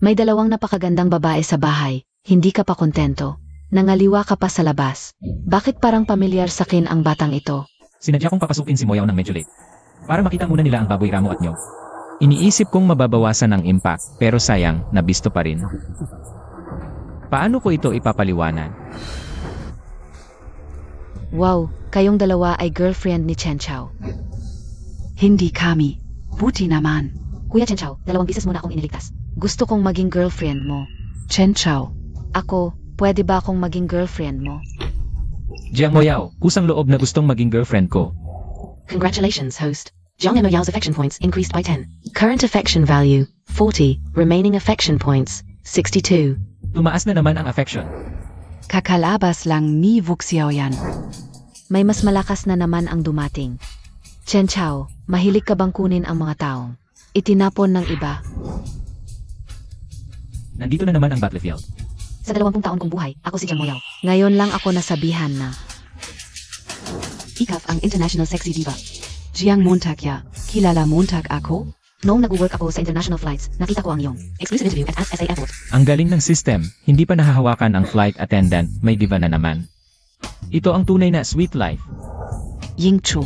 May 2 napakagandang babae sa bahay, hindi ka pa kontento. Nangaliwa ka pa sa labas. Bakit parang pamilyar sa akin ang batang ito? Sinadya kong papasukin si Moyaw ng medyo late. Para makita muna nila ang baboy ramo at nyog. Iniisip kong mababawasan ang impact, pero sayang, nabisto pa rin. Paano ko ito ipapaliwanag? Wow, kayong 2 ay girlfriend ni Chen Chao. Hindi kami. Buti naman. Kuya Chen Chao, 2 bisis mo na akong iniligtas. Gusto kong maging girlfriend mo. Chen Chao. Ako, pwede ba akong maging girlfriend mo? Jiang Moyaw, kusang loob na gustong maging girlfriend ko. Congratulations, host. Jiang Moyao's affection points increased by 10. Current affection value, 40. Remaining affection points, 62. Tumaas na naman ang affection. Kakalabas lang ni Vuxiao yan. May mas malakas na naman ang dumating. Chen Chao, mahilig ka bang kunin ang mga taong itinapon ng iba? Nandito na naman ang battlefield. Sa 20 taon kong buhay, ako si Jiang Moyao. Ngayon lang ako nasabihan na. Ikaf ang international sexy diva. Jiang Montag ya. Kilala Montag ako? Noong nag-work ako sa international flights, nakita ko ang iyong exclusive interview at SA Airport. Ang galing ng system, hindi pa nahahawakan ang flight attendant, may diva na naman. Ito ang tunay na sweet life. Ying Chu.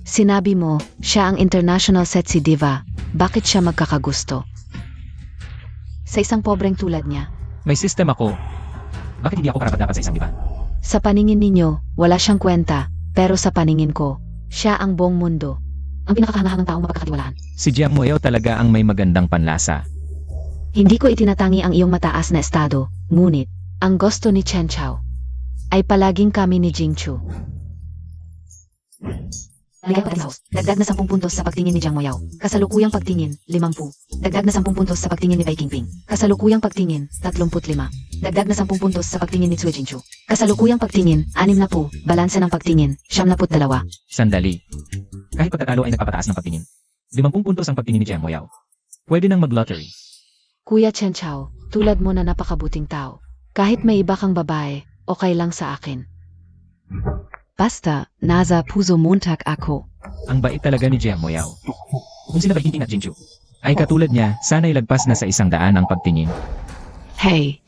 Sinabi mo, siya ang international sexy diva. Bakit siya magkakagusto? Sa isang pobreng tulad niya. May system ako. Bakit hindi ako karapat-dapat sa isang diva? Sa paningin ninyo, wala siyang kwenta. Pero sa paningin ko, siya ang buong mundo. Ang pinakakahangahangang taong mapagkakatiwalaan. Si Jiang Moyao talaga ang may magandang panlasa. Hindi ko itinatangi ang iyong mataas na estado, ngunit, ang gusto ni Chen Chao ay palaging kami ni Jing Chu. Ligay pa house. Dagdag na 10 puntos sa pagtingin ni Jiang Moyao. Kasalukuyang pagtingin, 50. Dagdag na 10 puntos sa pagtingin ni Bai Qingping. Kasalukuyang pagtingin, 35. Dagdag na 10 puntos sa pagtingin ni Cui Jingchu. Kasalukuyang pagtingin, 60. Balanse ng pagtingin, 72. Sandali. Kahit pagkatalo ay nagpapataas ng pagtingin. 50 puntos ang pagtingin ni Jiang Moyao. Pwede nang mag-lottery. Kuya Chen Chao, tulad mo na napakabuting tao. Kahit may iba kang babae, okay lang sa akin. Basta, nasa puso Montag ako. Ang bait talaga ni Jiang Moyao. Kung sila Bai Qingping at Jing Chu ay katulad niya, sana'y lagpas na sa 100 ang pagtingin. Hey,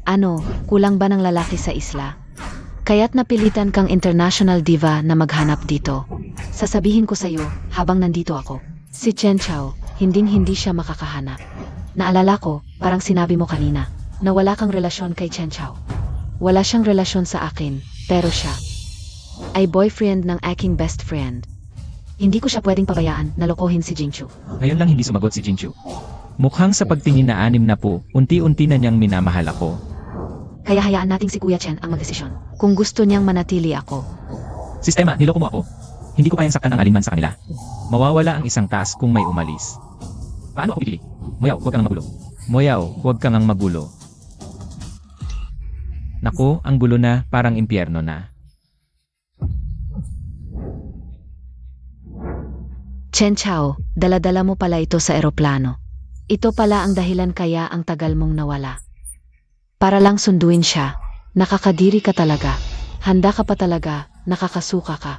Ano, kulang ba ng lalaki sa isla? Kaya't napilitan kang international diva na maghanap dito. Sasabihin ko sa'yo, habang nandito ako. Si Chen Chao, hinding-hindi siya makakahanap. Naalala ko, parang sinabi mo kanina, na wala kang relasyon kay Chen Chao. Wala siyang relasyon sa akin, pero siya ay boyfriend ng aking best friend. hindi ko siya pwedeng pabayaan na lokohin si Jing Chu. Ngayon lang hindi sumagot si Jing Chu. Mukhang sa pagtingin na 6 na po, unti-unti na niyang minamahal ako. Kaya hayaan nating si Kuya Chen ang magdesisyon. Kung gusto niyang manatili ako. Sistema, niloko mo ako. Hindi ko kayang saktan ang alinman sa kanila. Mawawala ang isang task kung may umalis. Paano ako pipili? Moyaw, huwag kang magulo. Moyaw, huwag kang magulo. Naku, ang gulo na, parang impyerno na. Chen Chao, dala-dala mo pala ito sa eroplano. Ito pala ang dahilan kaya ang tagal mong nawala. Para lang sunduin siya. Nakakadiri ka talaga. Handa ka pa talaga. Nakakasuka ka.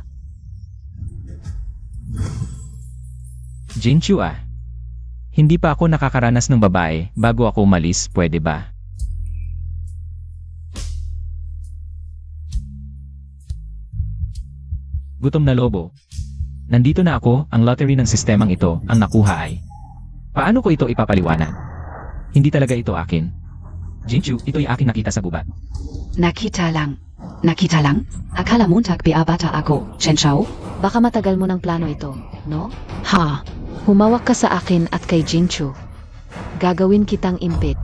Jing Chu ah. Hindi pa ako nakakaranas ng babae bago ako umalis, pwede ba? Gutom na lobo. Nandito na ako, ang lottery ng sistemang ito, ang nakuha ay. Paano ko ito ipapaliwanag? Hindi talaga ito akin. Jing Chu, ito'y aking nakita sa gubat. Nakita lang. Nakita lang? Akala Montag biabata ako, Chen Chao? Baka matagal mo ng plano ito, no? Ha? Humawak ka sa akin at kay Jing Chu. Gagawin kitang impit.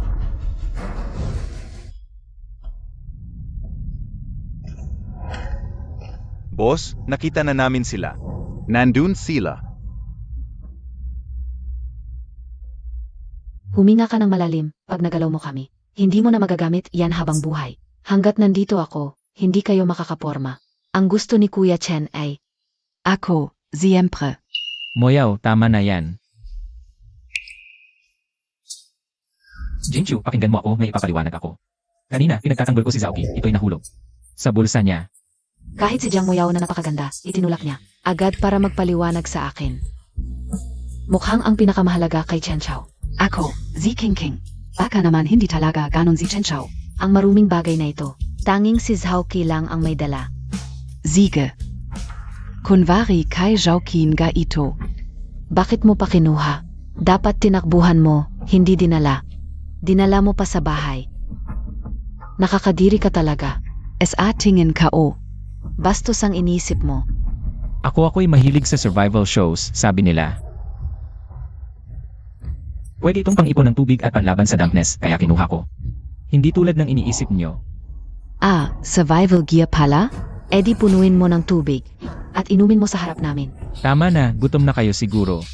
Boss, nakita na namin sila. Nandun sila. Huminga ka ng malalim pag nagalaw mo kami. Hindi mo na magagamit yan habang buhay. Hanggat nandito ako, hindi kayo makakaporma. Ang gusto ni Kuya Chen ay, Ako, siempre. Moyaw, tama na yan. Jing Chu, pakinggan mo ako, may ipapaliwanag ako. Kanina, pinagtatanggol ko si Zhaoqi, ito'y nahulog. Sa bulsa niya. Kahit si Jiang Moyao na napakaganda, itinulak niya. agad para magpaliwanag sa akin. Mukhang ang pinakamahalaga kay Chen Chao. Ako, si King King. Baka naman hindi talaga ganon si Chen Chao. Ang maruming bagay na ito, tanging si Zhaoqi lang ang may dala. Sige. Kunwari kay Zhaoqi nga ito. Bakit mo pa kinuha? Dapat tinakbuhan mo, hindi dinala. Dinala mo pa sa bahay. Nakakadiri ka talaga. Es atingin kao. Bastos ang inisip mo. Ako'y mahilig sa survival shows, sabi nila. Pwede itong pang-ipon ng tubig at panlaban sa dampness, kaya kinuha ko. Hindi tulad ng iniisip nyo. Ah, survival gear pala? E di punuin mo ng tubig at inumin mo sa harap namin. Tama na, gutom na kayo siguro.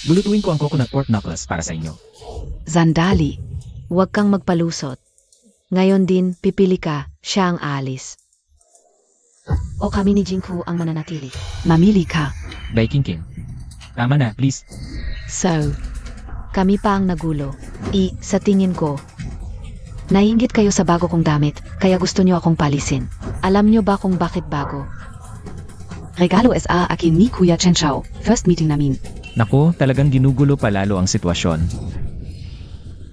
Lulutuin ko ang coconut pork knuckles para sa inyo. Sandali. Huwag kang magpalusot. Ngayon din, pipili ka, siya ang alis. O kami ni Jingku ang mananatili. Mamili ka. Bai Qingping. Tama na, please. So, Kami pa ang nagulo. Sa tingin ko, Naiinggit kayo sa bago kong damit, kaya gusto niyo akong palisin. Alam niyo ba kung bakit bago? Regalo SA akin ni Kuya Chen Chao. First meeting namin. Naku, talagang ginugulo palalo ang sitwasyon.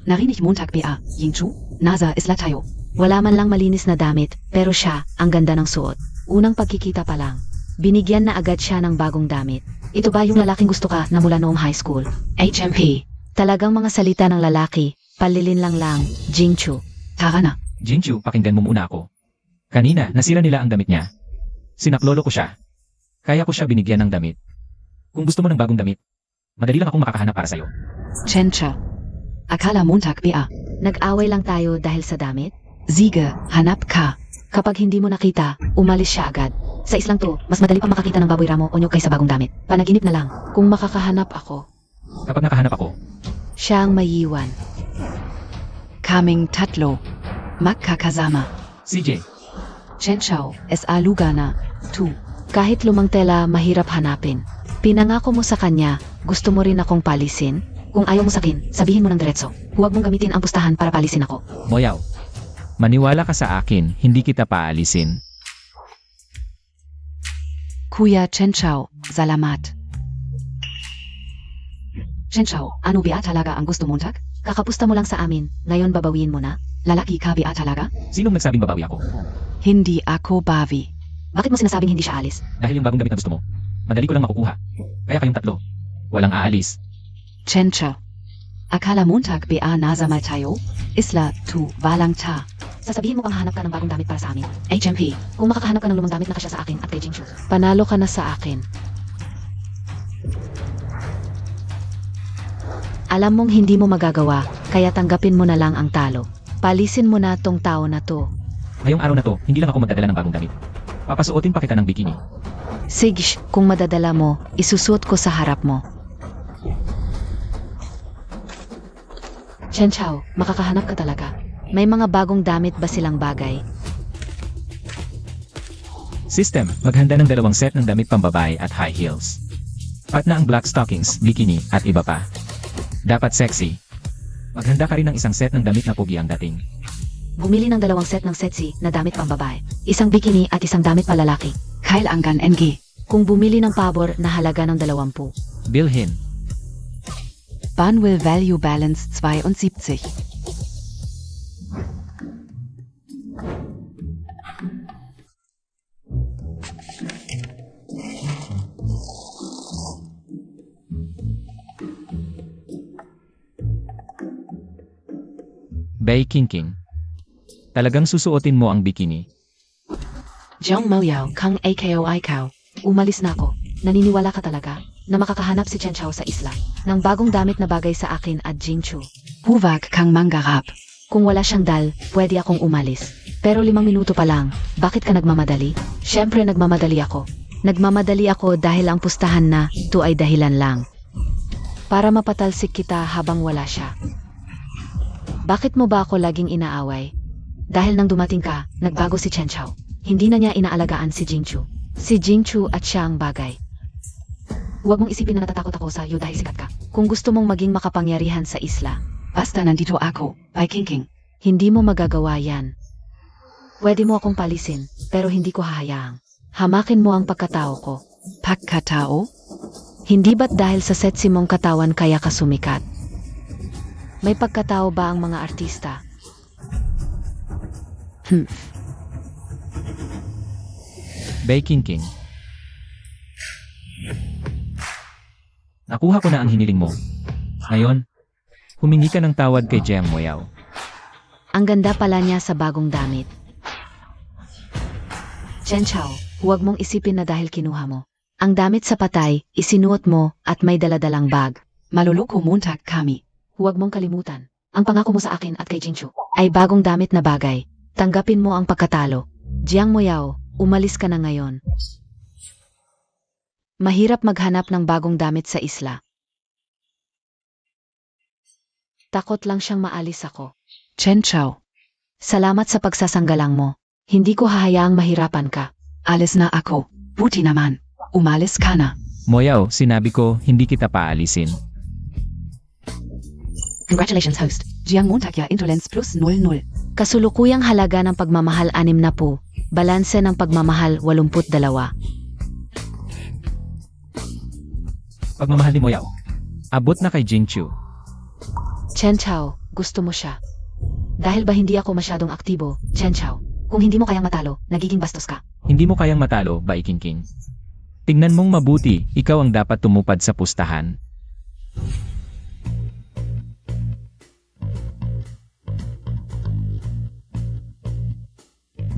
Narinig Montag BA. Yingchu. Nasa isla tayo. Wala man lang malinis na damit, pero siya, ang ganda ng suot. Unang pagkikita pa lang. Binigyan na agad siya ng bagong damit. Ito ba yung lalaking gusto ka na mula noong high school? HMP. Talagang mga salita ng lalaki, palilin lang, Jingchu. Tara na. Jinchu, pakinggan mo muna ako. Kanina, nasira nila ang damit niya. Sinaklolo ko siya. Kaya ko siya binigyan ng damit. Kung gusto mo ng bagong damit, madali lang akong makakahanap para sa'yo. Chen Chao. Akala Montag BA. Nag-away lang tayo dahil sa damit? Siege, hanap ka. Kapag hindi mo nakita, umalis siya agad. Sa islang to, mas madali pa makakita ng baboy ramo o nyog kaysa bagong damit. Panaginip na lang, kung makakahanap ako. Kapag nakahanap ako, Siya ang mayiwan. Kaming tatlo. Magkakasama. CJ, Chen Chao, SA Lugana. 2. Kahit lumang tela, mahirap hanapin. Pinangako mo sa kanya, gusto mo rin akong palisin? Kung ayaw mo sakin, sabihin mo ng diretso. Huwag mong gamitin ang pustahan para palisin ako. Moyaw. Maniwala ka sa akin, hindi kita paalisin. Kuya Chen Chao, salamat. Chen Chao, ano ba talaga ang gusto Montag? Kakapusta mo lang sa amin, ngayon babawiin mo na? Lalaki ka ba talaga? Sinong nagsabing babawi ako? Hindi ako bawi. Bakit mo sinasabing hindi siya alis? Dahil yung bagong damit na gusto mo, madali ko lang makukuha. Kaya kayong tatlo, walang aalis. Chen Chao. Akala Montag BA nasa may tayo? Isla 2 walang ta. Sasabihin mo kang hanap ka ng bagong damit para sa amin. HMP. Kung makakahanap ka ng lumang damit na kasya sa akin at kay Jingchu, panalo ka na sa akin. Alam mong hindi mo magagawa, kaya tanggapin mo na lang ang talo. Palisin mo na tong tao na to. Ngayong araw na to, hindi lang ako magdadala ng bagong damit. Papasuotin pa kita ng bikini. Sige, kung madadala mo, isusuot ko sa harap mo. Chen Chao, makakahanap ka talaga. May mga bagong damit ba silang bagay? System, maghanda ng 2 set ng damit pambabae at high heels. At na ang black stockings, bikini, at iba pa. Dapat sexy. Maghanda ka rin ng 1 set ng damit na pugi ang dating. Bumili ng 2 set ng sexy na damit pambabae. 1 bikini at 1 damit palalaki. Kailangan NG. Kung bumili ng pabor na halaga ng 20. Bilhin. Banwil Value Balance 72. Bay King. Talagang susuotin mo ang bikini. Jiang Maoyao, Kang AKO Ikaw. Umalis na ako. Naniniwala ka talaga na makakahanap si Chen Chao sa isla ng bagong damit na bagay sa akin at Jingchu. Huwag kang manggarap. Kung wala siyang dal, pwede akong umalis. Pero 5 minuto pa lang, bakit ka nagmamadali? Siyempre nagmamadali ako. Nagmamadali ako dahil ang pustahan na ito ay dahilan lang. Para mapatalsik kita habang wala siya. Bakit mo ba ako laging inaaway? Dahil nang dumating ka, nagbago si Chen Chao. Hindi na niya inaalagaan si Jingchu. Si Jingchu at siya ang bagay. Huwag mong isipin na natatakot ako sa iyo dahil sikat ka. Kung gusto mong maging makapangyarihan sa isla, Basta nandito ako, by King. hindi mo magagawa yan. Pwede mo akong palisin, pero hindi ko hahayaang. Hamakin mo ang pagkatao ko. Pagkatao? Hindi ba't dahil sa sexy mong katawan kaya ka sumikat? May pagkatao ba ang mga artista? Bay King. Nakuha ko na ang hiniling mo. Ngayon, humingi ka ng tawad kay Jiang Moyao. Ang ganda pala niya sa bagong damit. Chen Chao, huwag mong isipin na dahil kinuha mo. Ang damit sa patay, isinuot mo at may daladalang bag. Maluloko Montag kami. Huwag mong kalimutan. Ang pangako mo sa akin at kay Jingchu ay bagong damit na bagay. Tanggapin mo ang pagkatalo. Jiang Moyao, umalis ka na ngayon. Mahirap maghanap ng bagong damit sa isla. Takot lang siyang maalis ako. Chen Chao. Salamat sa pagsasanggalang mo. Hindi ko hahayaang mahirapan ka. Alis na ako. Buti naman. Umalis ka na. Moyao, sinabi ko, hindi kita paalisin. Congratulations, host. Jiang Montag ya Intolerance plus 00. Kasulukuyang halaga ng pagmamahal 60, balanse ng pagmamahal 82. Pagmamahal ni Moyaw. Abot na kay Jingchu. Chen Chao, gusto mo siya. Dahil ba hindi ako masyadong aktibo, Chen Chao? Kung hindi mo kayang matalo, nagiging bastos ka. Hindi mo kayang matalo, Bai Qingqing. Tingnan mong mabuti, ikaw ang dapat tumupad sa pustahan.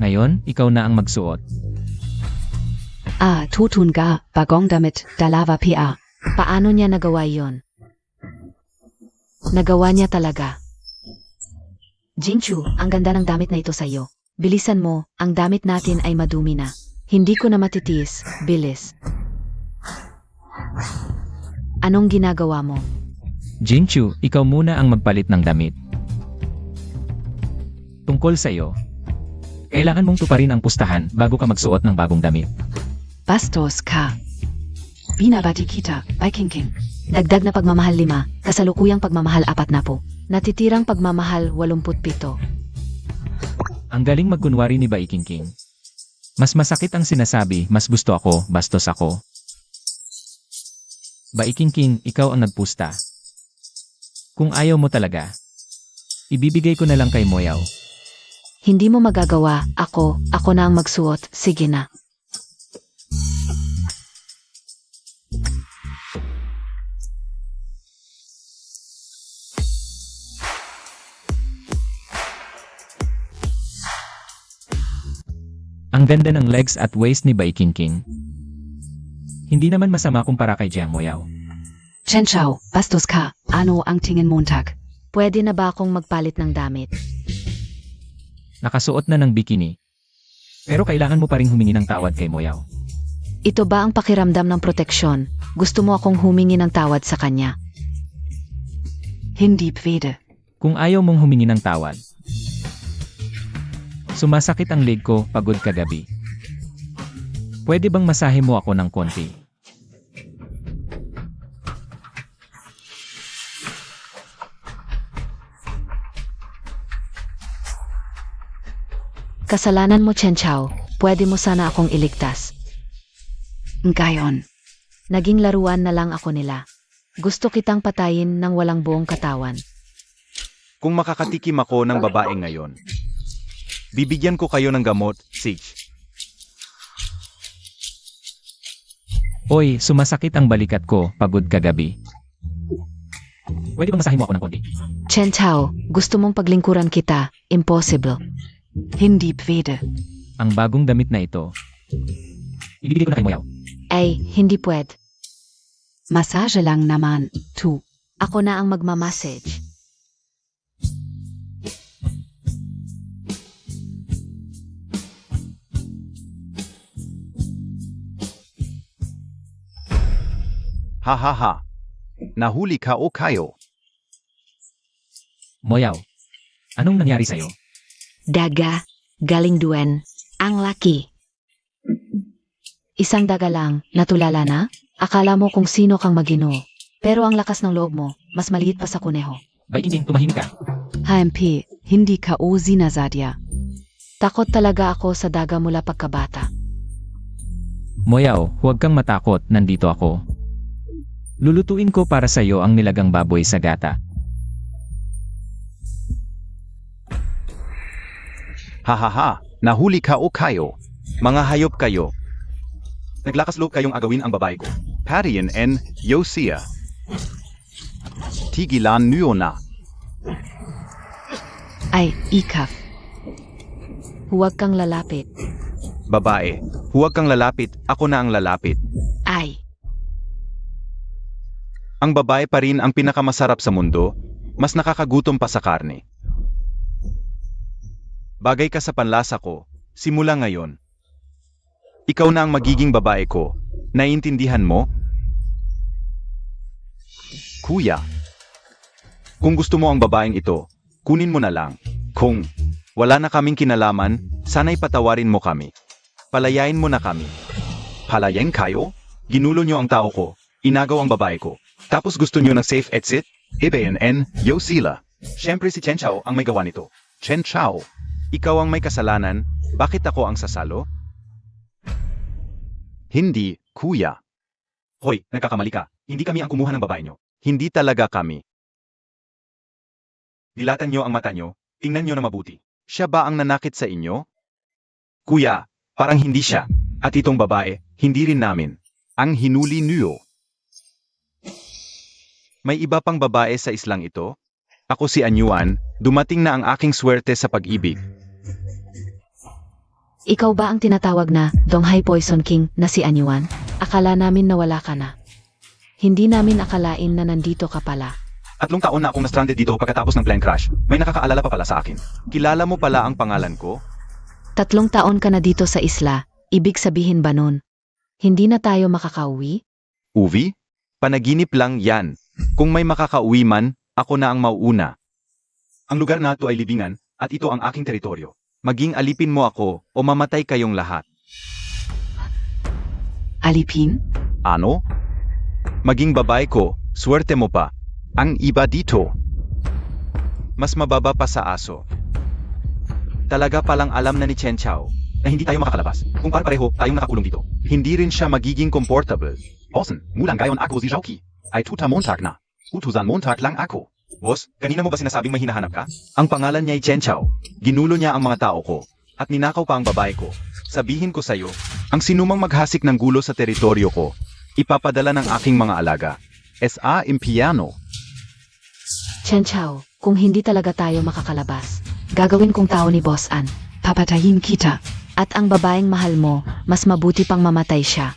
Ngayon, ikaw na ang magsuot. Tutun ga, bagong damit, dalawa pa. Paano niya nagawa yon? Nagawa niya talaga. Jingchu, ang ganda ng damit na ito sa'yo. Bilisan mo, ang damit natin ay madumi na. Hindi ko na matitiis, bilis. Anong ginagawa mo? Jingchu, ikaw muna ang magpalit ng damit. Tungkol sa'yo, kailangan mong tuparin ang pustahan bago ka magsuot ng bagong damit. Bastos ka. Binabati kita, Bai Qingqing. Dagdag na pagmamahal 5, kasalukuyang pagmamahal 40. Natitirang pagmamahal 87. Ang galing magkunwari ni Bai Qingqing. Mas masakit ang sinasabi, mas gusto ako, bastos ako. Bai Qingqing, ikaw ang nagpusta. Kung ayaw mo talaga, ibibigay ko na lang kay Moyaw. Hindi mo magagawa, ako na ang magsuot, sige na. Ang ganda ng legs at waist ni Bai Qingqing. Hindi naman masama kumpara kay Jiang Moyaw. Chen Chao, bastos ka. Ano ang tingin Montag? Pwede na ba akong magpalit ng damit? Nakasuot na ng bikini. Pero kailangan mo pa ring humingi ng tawad kay Moyaw. Ito ba ang pakiramdam ng proteksyon? Gusto mo akong humingi ng tawad sa kanya? Hindi pwede. Kung ayaw mong humingi ng tawad, sumasakit ang leg ko, pagod kagabi. Pwede bang masahe mo ako ng konti? Kasalanan mo, Chen Chao. Pwede mo sana akong iligtas. Ngayon, Naging laruan na lang ako nila. Gusto kitang patayin ng walang buong katawan. Kung makakatikim ako ng babae ngayon, bibigyan ko kayo ng gamot, Sage. Oy, sumasakit ang balikat ko, pagod kagabi. Pwede bang masahe mo ako ng konti? Chen Chao, gusto mong paglingkuran kita? Impossible. hindi pwede. Ang bagong damit na ito, ibibigay ko na kay Moyaw. Ay, hindi pwede. Massage lang naman, tu. Ako na ang magmamassage. Ha ha ha. Nahuli ka o kayo. Moyaw, anong nangyari sa'yo? Daga, galing duwen, ang laki. Isang daga lang, natulala na? Akala mo kung sino kang magino. Pero ang lakas ng loob mo, mas maliit pa sa kuneho. Bai Qingqing, tumahimik ka. HMP, hindi ka o zinazadya. Takot talaga ako sa daga mula pagkabata. Moyaw, huwag kang matakot, nandito ako. Lulutuin ko para sa'yo ang nilagang baboy sa gata. Ha ha ha. Nahuli ka o kayo. Mga hayop kayo. Naglakas loob kayong agawin ang babae ko. Parian en Yosia. Tigilan niyo na. Ay, ikaf. Huwag kang lalapit. Babae, huwag kang lalapit, ako na ang lalapit. Ay, Ang babae pa rin ang pinakamasarap sa mundo, mas nakakagutom pa sa karne. Bagay ka sa panlasa ko, simula ngayon. Ikaw na ang magiging babae ko, naiintindihan mo? Kuya, kung gusto mo ang babaeng ito, kunin mo na lang. Kung wala na kaming kinalaman, sana'y patawarin mo kami. Palayain mo na kami. Palayain kayo? Ginulo nyo ang tao ko, inagaw ang babae ko. Tapos gusto nyo ng safe exit? Ibayan en, yo sila. Siyempre si Chen Chao ang may gawa nito. Chen Chao, ikaw ang may kasalanan, bakit ako ang sasalo? Hindi, kuya. Hoy, nagkakamali ka. Hindi kami ang kumuha ng babae nyo. Hindi talaga kami. Dilatan nyo ang mata nyo, tingnan nyo na mabuti. Siya ba ang nanakit sa inyo? Kuya, parang hindi siya. At itong babae, hindi rin namin. Ang hinuli niyo. May iba pang babae sa islang ito? Ako si Anyuan, dumating na ang aking swerte sa pag-ibig. Ikaw ba ang tinatawag na Donghai Poison King na si Anyuan? Akala namin na wala ka na. Hindi namin akalain na nandito ka pala. 3 taon na akong na-stranded dito pagkatapos ng plane crash. May nakakaalala pa pala sa akin. Kilala mo pala ang pangalan ko? 3 taon ka na dito sa isla, ibig sabihin ba nun? Hindi na tayo makakauwi? Uvi? Panaginip lang yan. Kung may makakauwi man, ako na ang mauuna. Ang lugar na ito ay libingan, at ito ang aking teritoryo. Maging alipin mo ako, o mamatay kayong lahat. Alipin? Ano? Maging babae ko, swerte mo pa. Ang iba dito. Mas mababa pa sa aso. Talaga palang alam na ni Chen Chao na hindi tayo makakalabas. Kung pareho tayong nakakulong dito. Hindi rin siya magiging comfortable. Bossen, mulang gayon ako si Zhao ay tuta Montag na. Utusan Montag lang ako. Boss, kanina mo ba sinasabing may hinahanap ka? Ang pangalan niya ay Chen Chao. Ginulo niya ang mga tao ko. At ninakaw pa ang babae ko. Sabihin ko sa'yo, ang sinumang maghasik ng gulo sa teritoryo ko, ipapadala ng aking mga alaga. S.A. Impiano. Chen Chao, kung hindi talaga tayo makakalabas, gagawin kong tao ni Boss An. Papatayin kita. At ang babaeng mahal mo, mas mabuti pang mamatay siya.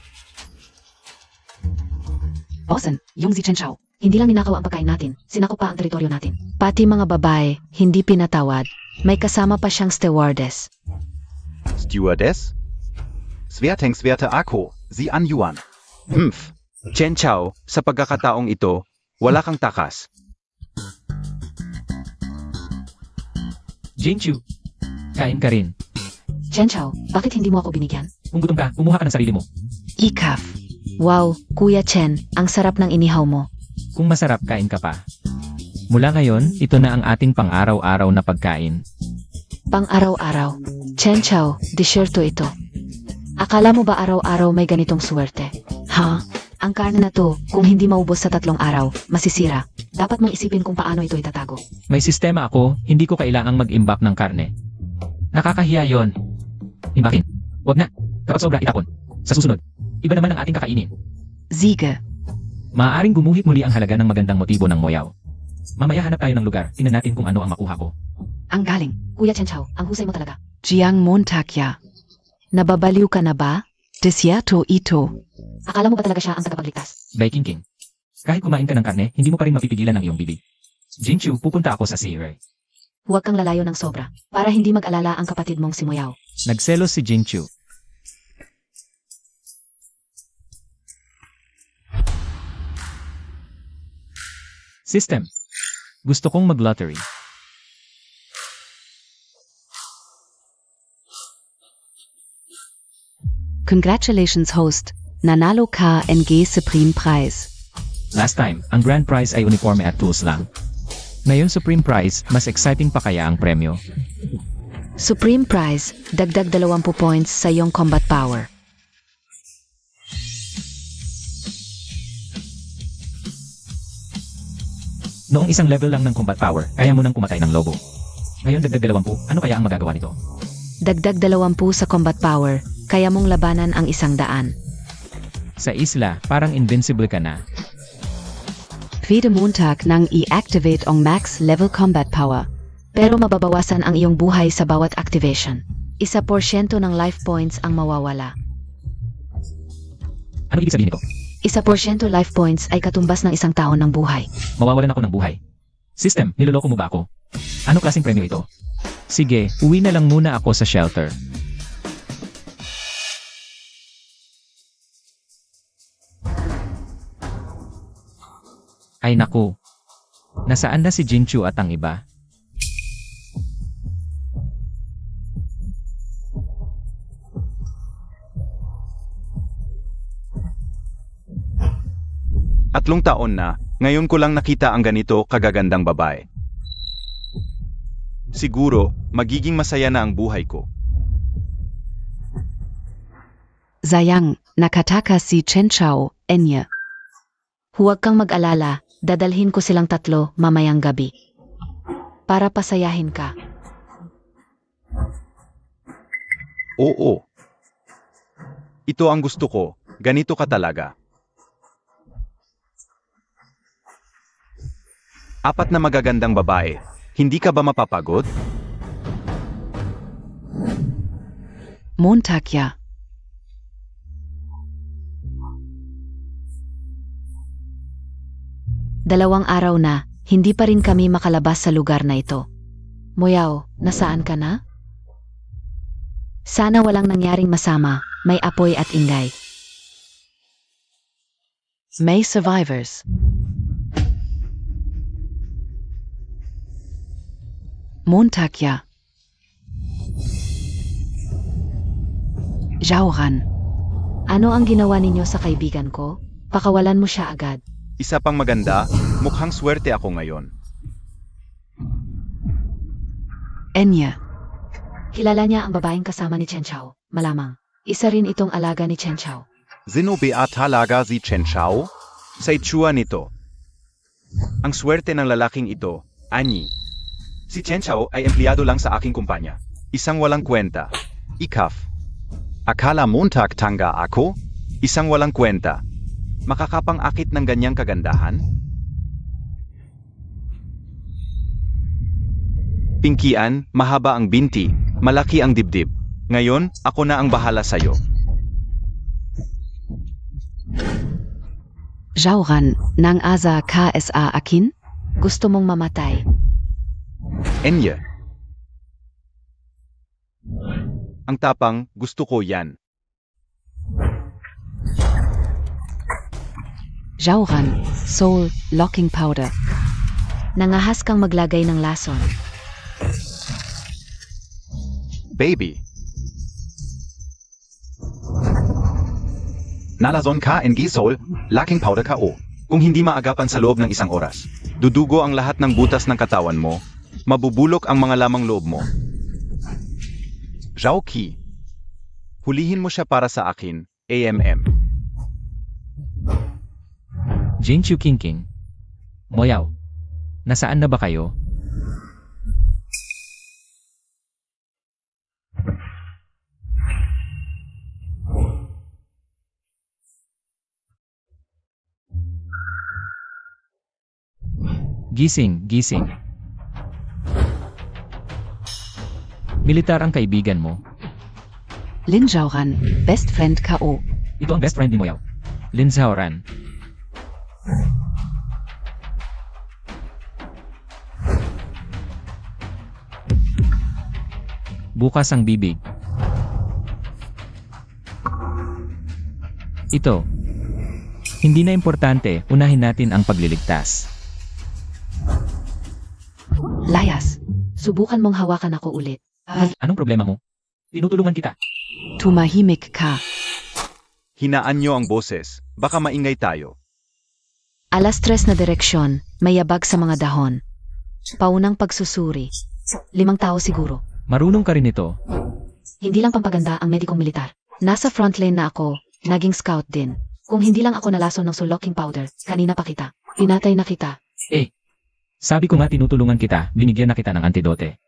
Bossen, yung si Chen Chao. Hindi lang ninakaw ang pagkain natin, sinakop pa ang teritoryo natin. Pati mga babae, hindi pinatawad. May kasama pa siyang stewardess. Stewardess? Swerteng-swerte ako, si Anyuan. Chen Chao, sa pagkakataong ito, wala kang takas. Jinchu, kain ka rin. Chen Chao, bakit hindi mo ako binigyan? Kung gutom ka, kumuha ka ng sarili mo. Ikaf. Wow, Kuya Chen, ang sarap ng inihaw mo. Kung masarap, kain ka pa. Mula ngayon, ito na ang ating pang-araw-araw na pagkain. Pang-araw-araw. Chen Chao, disyerto ito. Akala mo ba araw-araw may ganitong swerte? Ha? Ang karne na to, kung hindi maubos sa 3 araw, masisira. Dapat mong isipin kung paano ito itatago. May sistema ako, hindi ko kailangang mag-imbak ng karne. Nakakahiya yon. Imbakin. Wag na. Kapag sobra, itapon. Sa susunod, iba naman ang ating kakainin. Ziege. Maaaring gumuhit muli ang halaga ng magandang motibo ng moyaw. Mamaya hanap tayo ng lugar, tingnan natin kung ano ang makuha ko. Ang galing. Kuya Chen Chao, ang husay mo talaga. Jiang Montag ya. Nababaliw ka na ba? Desierto ito. Akala mo ba talaga siya ang tagapagligtas? Viking King. Kahit kumain ka ng karne, hindi mo pa rin mapipigilan ang iyong bibig. Jinchu, pupunta ako sa Searay. Huwag kang lalayo ng sobra, para hindi mag-alala ang kapatid mong si Moyaw. Nagselos si Jinchu. System. Gusto kong mag-lottery. Congratulations host. Nanalo ka NG Supreme Prize. Last time, ang grand prize ay uniforme at tools lang. Ngayon Supreme Prize, mas exciting pa kaya ang premyo. Supreme Prize, dagdag 20 points sa iyong combat power. Noong isang level lang ng combat power, kaya mo nang kumatay ng lobo. Ngayon dagdag 20, ano kaya ang magagawa nito? Dagdag 20 sa combat power, kaya mong labanan ang 100. Sa isla, parang invincible ka na. Pwede Montag nang i-activate ang max level combat power. Pero mababawasan ang iyong buhay sa bawat activation. 1% ng life points ang mawawala. Ano ibig sabihin nito? 1% life points ay katumbas ng 1 taon ng buhay. Mawawalan ako ng buhay. System, niloloko mo ba ako? Ano klaseng premyo ito? Sige, uwi na lang muna ako sa shelter. Ay naku. Nasaan na si Jinchu at ang iba? Tatlong taon na, ngayon ko lang nakita ang ganito kagagandang babae. Siguro, magiging masaya na ang buhay ko. Sayang, nakatakas si Chen Chao, Enya. Huwag kang mag-alala, dadalhin ko silang tatlo mamayang gabi. Para pasayahin ka. Oo. Ito ang gusto ko. Ganito ka talaga. 4 na magagandang babae. Hindi ka ba mapapagod? Montag ja. Dalawang araw na, hindi pa rin kami makalabas sa lugar na ito. Moyaw, nasaan ka na? Sana walang nangyaring masama, may apoy at ingay. May survivors. Montag ja. Jauran. Ano ang ginawa ninyo sa kaibigan ko? Pakawalan mo siya agad. Isa pang maganda, mukhang swerte ako ngayon. Enya. Kilala niya ang babaeng kasama ni Chen Chao, malamang. Isa rin itong alaga ni Chen Chao. Sino ba talaga si Chen Chao? Sa itsura nito. Ang swerte ng lalaking ito, Anyi. Si Chen Chao ay empleyado lang sa aking kumpanya. Isang walang kwenta. Ikaf. Akala Montag tanga ako? Isang walang kwenta. Makakapang-akit ng ganyang kagandahan? Pingkian, mahaba ang binti, malaki ang dibdib. Ngayon, ako na ang bahala sa'yo. Jauran, nang asa KSA akin? Gusto mong mamatay. Enya. Ang tapang, gusto ko yan. Jauran, Soul, Locking Powder. Nangahas kang maglagay ng lason. Baby. Nalazon ka ng gisol, laking powder ka o. Kung hindi maagapan sa loob ng isang oras, dudugo ang lahat ng butas ng katawan mo, mabubulok ang mga lamang loob mo. Zhao Qi. Hulihin mo siya para sa akin, AMM. Jing Chu King King. Moyaw. Nasaan na ba kayo? Gising, gising. Militar ang kaibigan mo. Lin Jauran, Best Friend KO. Ito ang best friend ni Moyaw. Lin Zhaoran. Bukas ang bibig. Ito. Hindi na importante, unahin natin ang pagliligtas. Layas. Subukan mong hawakan ako ulit. Anong problema mo? Tinutulungan kita. Tumahimik ka. Hinaan nyo ang boses, baka maingay tayo. Alas 3 na direksyon, may yabag sa mga dahon. Paunang pagsusuri. 5 tao siguro. Marunong ka rin ito. Hindi lang pampaganda ang medikong militar. Nasa frontline na ako, naging scout din. Kung hindi lang ako nalason ng sulloking powder, kanina pa kita. Pinatay na kita. Sabi ko nga tinutulungan kita, binigyan na kita ng antidote.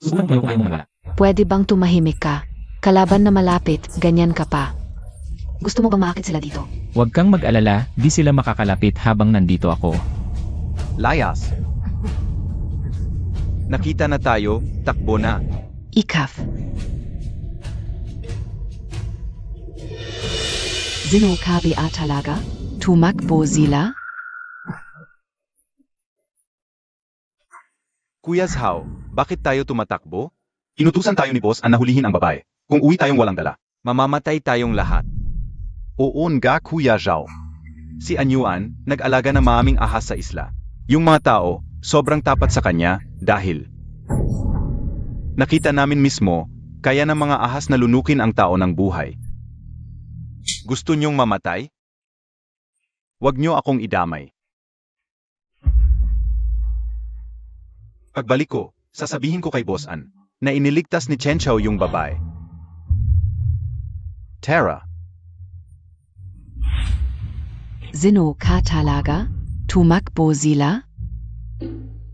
Subukan ko kung ayaw mo mawala. Pwede bang tumahimik ka? Kalaban na malapit, ganyan ka pa. Gusto mo bang maakit sila dito? Huwag kang mag-alala, di sila makakalapit habang nandito ako. Layas. Nakita na tayo, takbo na. Ikaf. Sino KBA talaga? Tumakbo sila? Kuya Zhao, bakit tayo tumatakbo? Inutusan tayo ni boss na hulihin ang babae. Kung uwi tayong walang dala, mamamatay tayong lahat. Oo nga Kuya Zhao. Si Anyuan, nag-alaga ng maaming ahas sa isla. Yung mga tao, sobrang tapat sa kanya, dahil nakita namin mismo, kaya ng mga ahas na lunukin ang tao ng buhay. Gusto niyong mamatay? Huwag niyo akong idamay. Pagbalik ko, Sasabihin ko kay Boss An na iniligtas ni Chen Chao yung babae. Tara, Sino ka talaga? Tumakbo sila?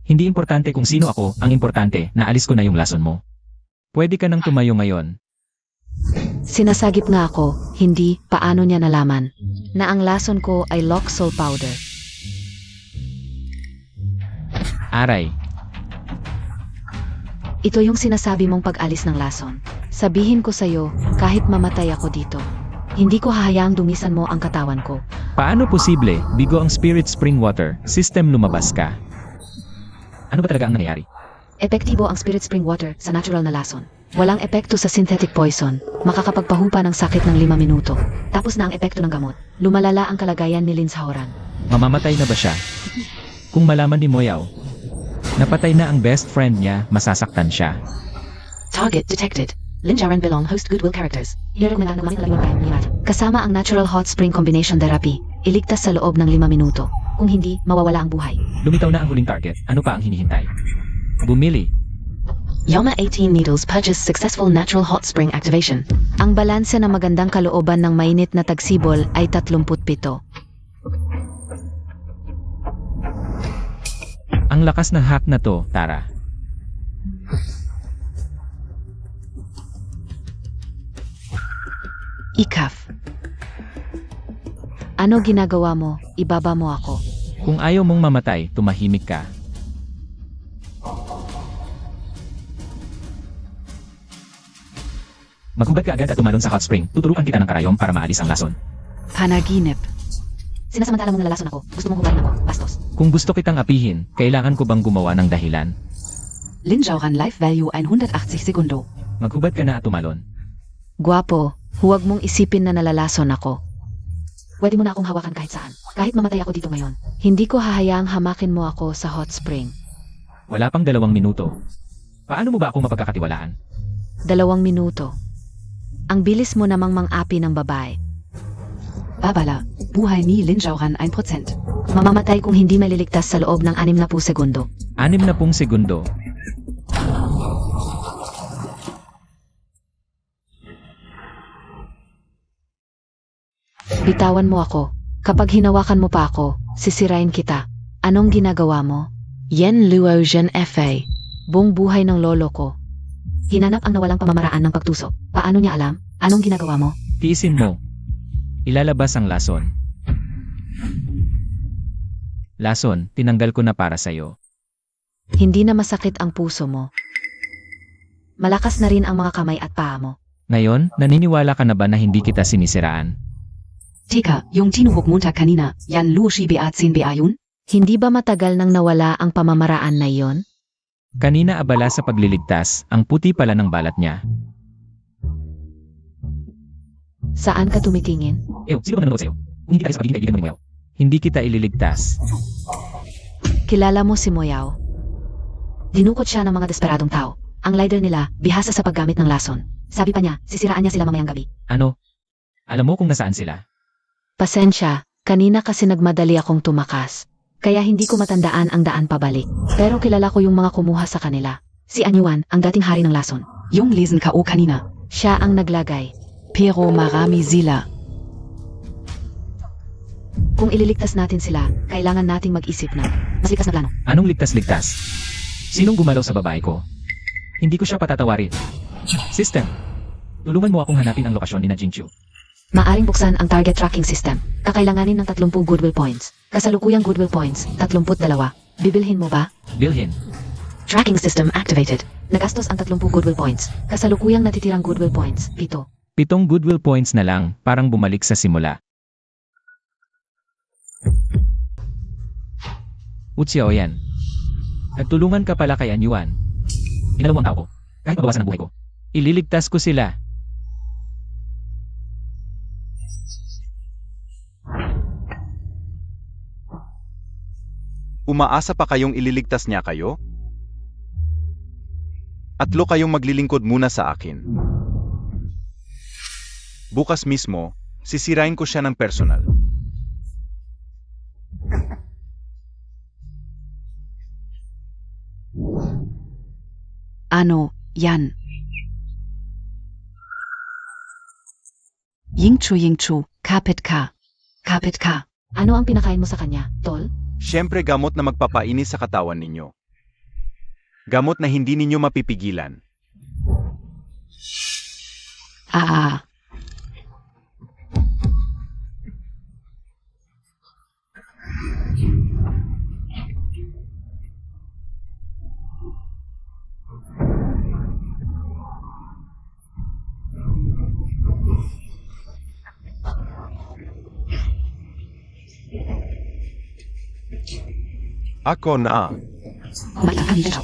Hindi importante kung sino ako, ang importante, naalis ko na yung lason mo. Pwede ka nang tumayo ngayon. Sinasagip nga ako, hindi, paano niya nalaman, na ang lason ko ay Loxol powder. Aray, Ito yung sinasabi mong pag-alis ng lason. Sabihin ko sa'yo, kahit mamatay ako dito, hindi ko hahayaang dumisan mo ang katawan ko. paano posible, bigo ang Spirit Spring Water, system lumabas ka? Ano ba talaga ang nangyayari? Epektibo ang Spirit Spring Water sa natural na lason. Walang epekto sa synthetic poison. Makakapagpahupa ng sakit ng 5 minuto. Tapos na ang epekto ng gamot. Lumalala ang kalagayan ni Lin Sahoran. Mamamatay na ba siya? Kung malaman ni Moyaw, napatay na ang best friend niya, masasaktan siya. Target detected. Lin Jiaran belong host goodwill characters. Kasama ang Natural Hot Spring Combination Therapy. Iligtas sa loob ng 5 minuto. Kung hindi, mawawala ang buhay. Lumitaw na ang huling target, ano pa ang hinihintay? Bumili. Yama 18 needles purchase successful natural hot spring activation. Ang balanse ng magandang kalooban ng mainit na tagsibol ay 37. Ang lakas ng hack na to, Tara. Ikaf. Ano ginagawa mo? Ibaba mo ako. Kung ayaw mong mamatay, tumahimik ka. Maghubad ka agad at tumalon sa hot spring. Tuturukan kita ng karayom para maalis ang lason. Panaginip. Sinasamantala mong nalalason ako. Gusto mong hubarin ako. Bastos. Kung gusto kitang apihin, kailangan ko bang gumawa ng dahilan? Lin Jiaran life value 180 segundo. Maghubad ka na at tumalon. Guwapo, huwag mong isipin na nalalason ako. Pwede mo na akong hawakan kahit saan. Kahit mamatay ako dito ngayon. Hindi ko hahayaang hamakin mo ako sa hot spring. Wala pang 2 minuto. Paano mo ba ako mapagkakatiwalaan? 2 minuto. Ang bilis mo namang mang-api ng babae. Babala. Buhay ni Lin Jiaran 1%. Mamamatay kung hindi maliligtas sa loob ng 60 segundo. 60 segundo. Bitawan mo ako. Kapag hinawakan mo pa ako, sisirain kita. Anong ginagawa mo? Yen Luo Zhen Fa. Buong buhay ng lolo ko. Hinanap ang nawalang pamamaraan ng pagtusok. Paano niya alam? Anong ginagawa mo? Tiisin mo. Ilalabas ang lason. Lason, tinanggal ko na para sa'yo. Hindi na masakit ang puso mo. Malakas na rin ang mga kamay at paa mo. Ngayon, naniniwala ka na ba na hindi kita sinisiraan? Tika, yung tinuhok munta kanina, yan Luo Shi Beat Sin Beayun? Hindi ba matagal nang nawala ang pamamaraan na iyon? Kanina abala sa pagliligtas, ang puti pala ng balat niya. Saan ka tumitingin? Sino ba nanonood sa'yo? Kung hindi tayo sa pagiging kaibigan mo ni Moyaw. Hindi kita ililigtas. Kilala mo si Moyaw. Dinukot siya ng mga desperadong tao. Ang leader nila, bihasa sa paggamit ng lason. Sabi pa niya, sisiraan niya sila mamayang gabi. Ano? Alam mo kung nasaan sila? Pasensya, kanina kasi nagmadali akong tumakas. Kaya hindi ko matandaan ang daan pabalik. Pero kilala ko yung mga kumuha sa kanila. Si Anyuan, ang dating hari ng lason. Yung lesen ka o kanina. Siya ang naglagay. Pero marami sila. Kung ililigtas natin sila, kailangan nating mag-isip ng mas likas na plano. Anong ligtas-ligtas? Sinong gumalaw sa babae ko? Hindi ko siya patatawarin. System, tulungan mo akong hanapin ang lokasyon ni na Jinchu. Maaring buksan ang target tracking system. Kakailanganin ng 30 goodwill points. Kasalukuyang goodwill points, 32. Bibilhin mo ba? Bilhin. Tracking system activated. Nagastos ang 30 goodwill points. Kasalukuyang natitirang goodwill points, 7. 7 goodwill points na lang, parang bumalik sa simula. Utsiao yan. Nagtulungan ka pala kay Anyuan. Hinalaw mo ang tao ko, kahit mabawasan ang buhay ko. Ililigtas ko sila. Umaasa pa kayong ililigtas niya kayo? Atlo kayong maglilingkod muna sa akin. Bukas mismo, sisirain ko siya ng personal. Ano, yan? Yingchu, kapit ka. Kapit ka. Ano ang pinakain mo sa kanya, tol? Siyempre gamot na magpapainis sa katawan ninyo. Gamot na hindi ninyo mapipigilan. Ah. Ako na.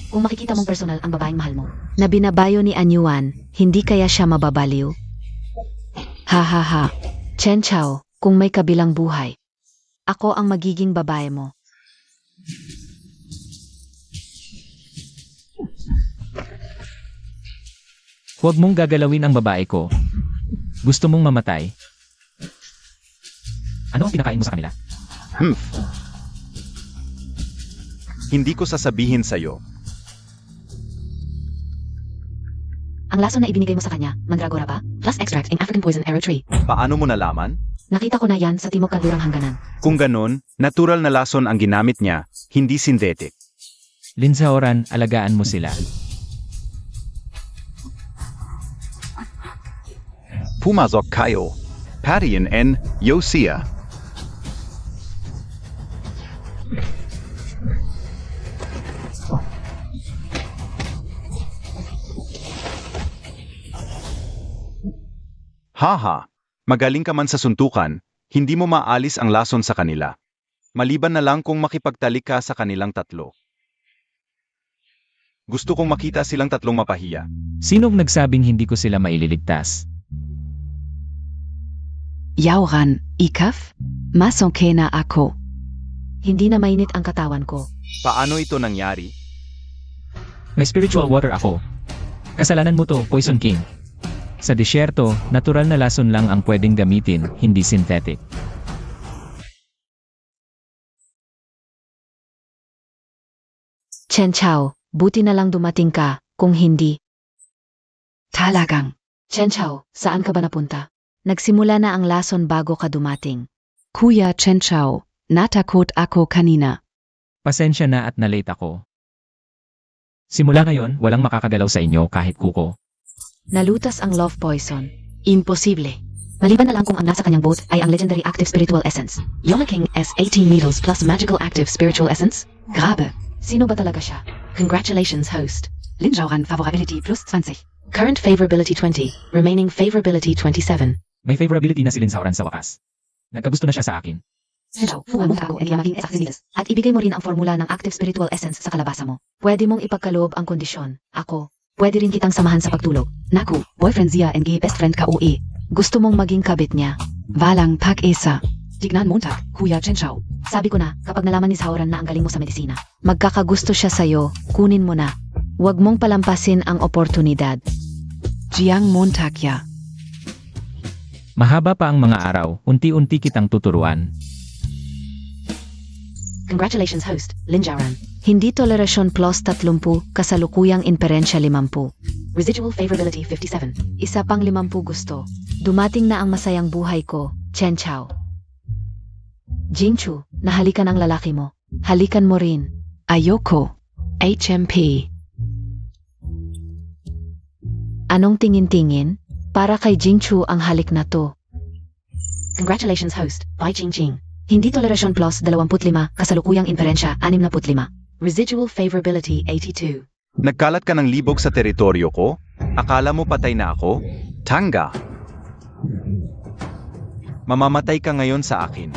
Kung makikita mong personal ang babaeng mahal mo, Na binabayo ni Anyuan, hindi kaya siya mababaliw? Ha ha ha. Chen Chao, kung may kabilang buhay. Ako ang magiging babae mo. Huwag mong gagalawin ang babae ko. Gusto mong mamatay? Ano ang pinakain mo sa kanila? Hindi ko sasabihin sa'yo. ang lason na ibinigay mo sa kanya, mandragora ba? Plus extract in African poison arrow tree. Paano mo nalaman? Nakita ko na yan sa Timog Kanlurang hangganan. Kung ganun, natural na lason ang ginamit niya, hindi synthetic. Linsaoran, alagaan mo sila. Pumasok kayo. Parian N. Yosia. Haha, magaling ka man sa suntukan, hindi mo maalis ang lason sa kanila. Maliban na lang kung makipagtalik ka sa kanilang tatlo. Gusto kong makita silang tatlong mapahiya. Sinong nagsabing hindi ko sila maililigtas? Yauran, ikaf? Mas okay na ako. Hindi na mainit ang katawan ko. Paano ito nangyari? May spiritual water ako. Kasalanan mo to, Poison King. Sa disyerto, natural na lason lang ang pwedeng gamitin, hindi synthetic. Chen Chao, buti na lang dumating ka, kung hindi. Talagang. Chen Chao, saan ka ba napunta? Nagsimula na ang lason bago ka dumating. Kuya Chen Chao, natakot ako kanina. Pasensya na at na-late ako. Simula ngayon, walang makakagalaw sa inyo kahit kuko. Nalutas ang love poison. Imposible. Maliban na lang kung ang nasa kanyang boat ay ang legendary active spiritual essence. Yona King S 18 needles plus magical active spiritual essence? Grabe. Sino ba talaga siya? Congratulations, host. Linjauran favorability plus 20. Current favorability 20. Remaining favorability 27. May favorability na si Linsaoran sa wakas. Nagkagusto na siya sa akin. Linjau, fuwa mo ako ang maging essence. At ibigay mo rin ang formula ng active spiritual essence sa kalabasa mo. Pwede mong ipagkaloob ang kondisyon. Ako. Pwede rin kitang samahan sa pagtulog. Naku, boyfriend Zia and gay best friend ka ui. Gusto mong maging kabit niya. Walang pag-isa. Tignan Montag, Kuya Chen Chao. Sabi ko na, kapag nalaman ni Sauron na ang galing mo sa medisina. Magkakagusto siya sa'yo, kunin mo na. Huwag mong palampasin ang oportunidad. Jiang Montakya. Mahaba pa ang mga araw, unti-unti kitang tuturuan. Congratulations, host, Linjauran. Hindi tolerasyon plus 30, kasalukuyang imperensya 50. Residual favorability 57. Isa pang 50 gusto. Dumating na ang masayang buhay ko, Chen Chao. Jingchu, nahalikan ang lalaki mo. Halikan mo rin. Ayoko. HMP. Anong tingin-tingin? Para kay Jingchu ang halik na to. Congratulations, host, Bai Ching. Hindi tolerasyon plus 25, kasalukuyang imperensya 65. Residual favorability 82. Nagkalat ka ng libog sa teritoryo ko? Akala mo patay na ako? Tanga! Mamamatay ka ngayon sa akin.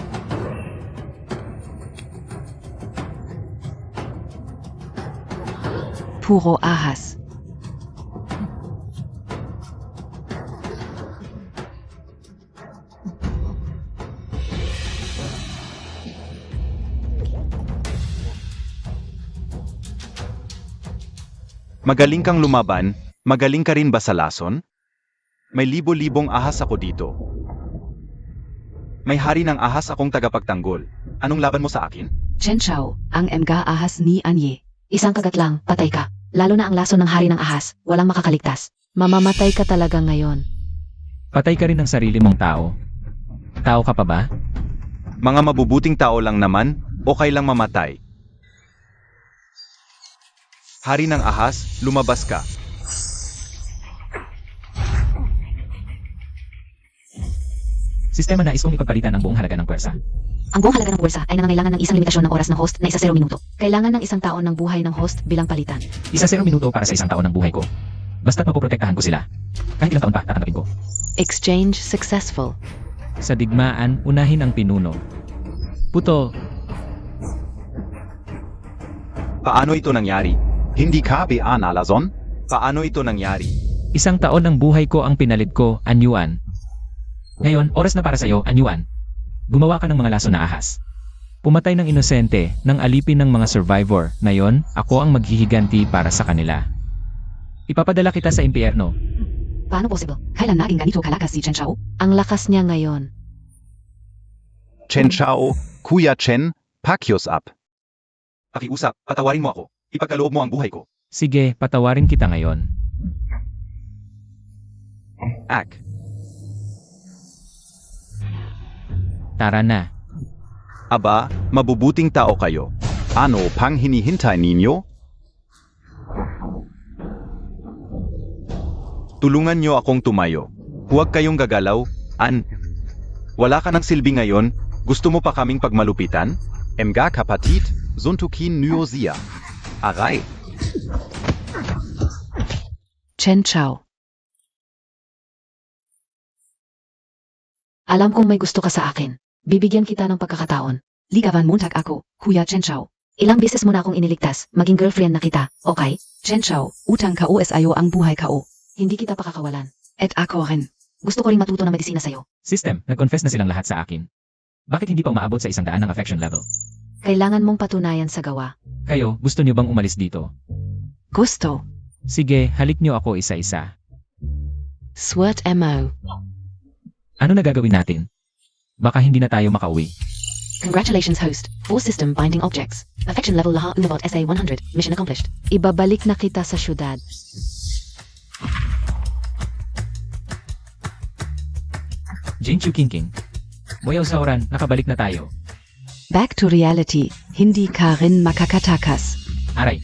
Puro ahas. Magaling kang lumaban, magaling ka rin ba sa lason? May libo-libong ahas ako dito. May hari ng ahas akong tagapagtanggol. Anong laban mo sa akin? Chen Chao, ang mga ahas ni Anye. Isang kagat lang, patay ka. Lalo na ang laso ng hari ng ahas, walang makakaligtas. Mamamatay ka talaga ngayon. Patay ka rin ng sarili mong tao. Tao ka pa ba? Mga mabubuting tao lang naman, okay lang mamatay. Hari ng ahas, lumabas ka. Sistema nais kong ipagpalitan ang buong halaga ng pwersa. Ang buong halaga ng bulsa ay nangangailangan ng isang limitasyon ng oras ng host na isa 0 minuto. Kailangan ng isang taon ng buhay ng host bilang palitan. Isa 0 minuto para sa isang taon ng buhay ko. Basta't mapoprotektahan ko sila. Kahit ilang taon pa, tatanggapin ko. Exchange successful. Sa digmaan, unahin ang pinuno. Puto, Paano ito nangyari? Hindi ka ba nalazon? Paano ito nangyari? isang taon ng buhay ko ang pinalit ko, anyuan. Ngayon, oras na para sa'yo, anyuan. Gumawa ka ng mga laso na ahas. Pumatay ng inosente, ng alipin ng mga survivor. Ngayon, ako ang maghihiganti para sa kanila. Ipapadala kita sa impyerno. Paano possible? Kailan naging ganito kalakas si Chen Shao? Ang lakas niya ngayon. Chen Chao, Kuya Chen, pakyos up. Pakiusap, patawarin mo ako. Ipagkaloob mo ang buhay ko. Sige, patawarin kita ngayon. Ak. Tara na. Aba, mabubuting tao kayo. Ano pang hinihintay ninyo? Tulungan nyo akong tumayo. Huwag kayong gagalaw, Wala ka ng silbi ngayon, gusto mo pa kaming pagmalupitan? Mga kapatid, suntukin nyo siya. Aray. Chen Chao. Alam kong may gusto ka sa akin. Bibigyan kita ng pagkakataon. Ligawan montag ako, Kuya Chen Shao. Ilang beses mo na akong iniligtas, maging girlfriend na kita, okay? Chen Shao, utang ka o ayo ang buhay ka o. Hindi kita pakakawalan. At ako rin. Gusto ko rin matuto ng medisina sa'yo. System, nag-confess na silang lahat sa akin. Bakit hindi pa umaabot sa 100 ng affection level? Kailangan mong patunayan sa gawa. Kayo, gusto niyo bang umalis dito? Gusto. Sige, halik niyo ako isa-isa. Swert MO. Ano na gagawin natin? Baka hindi na tayo makauwi. Congratulations host. 4 system binding objects. Affection level laha ulabot SA 100. Mission accomplished. Ibabalik na kita sa syudad. Jane Chu King King. Moyaw Sauran, nakabalik na tayo. Back to reality. Hindi ka rin makakatakas. Aray,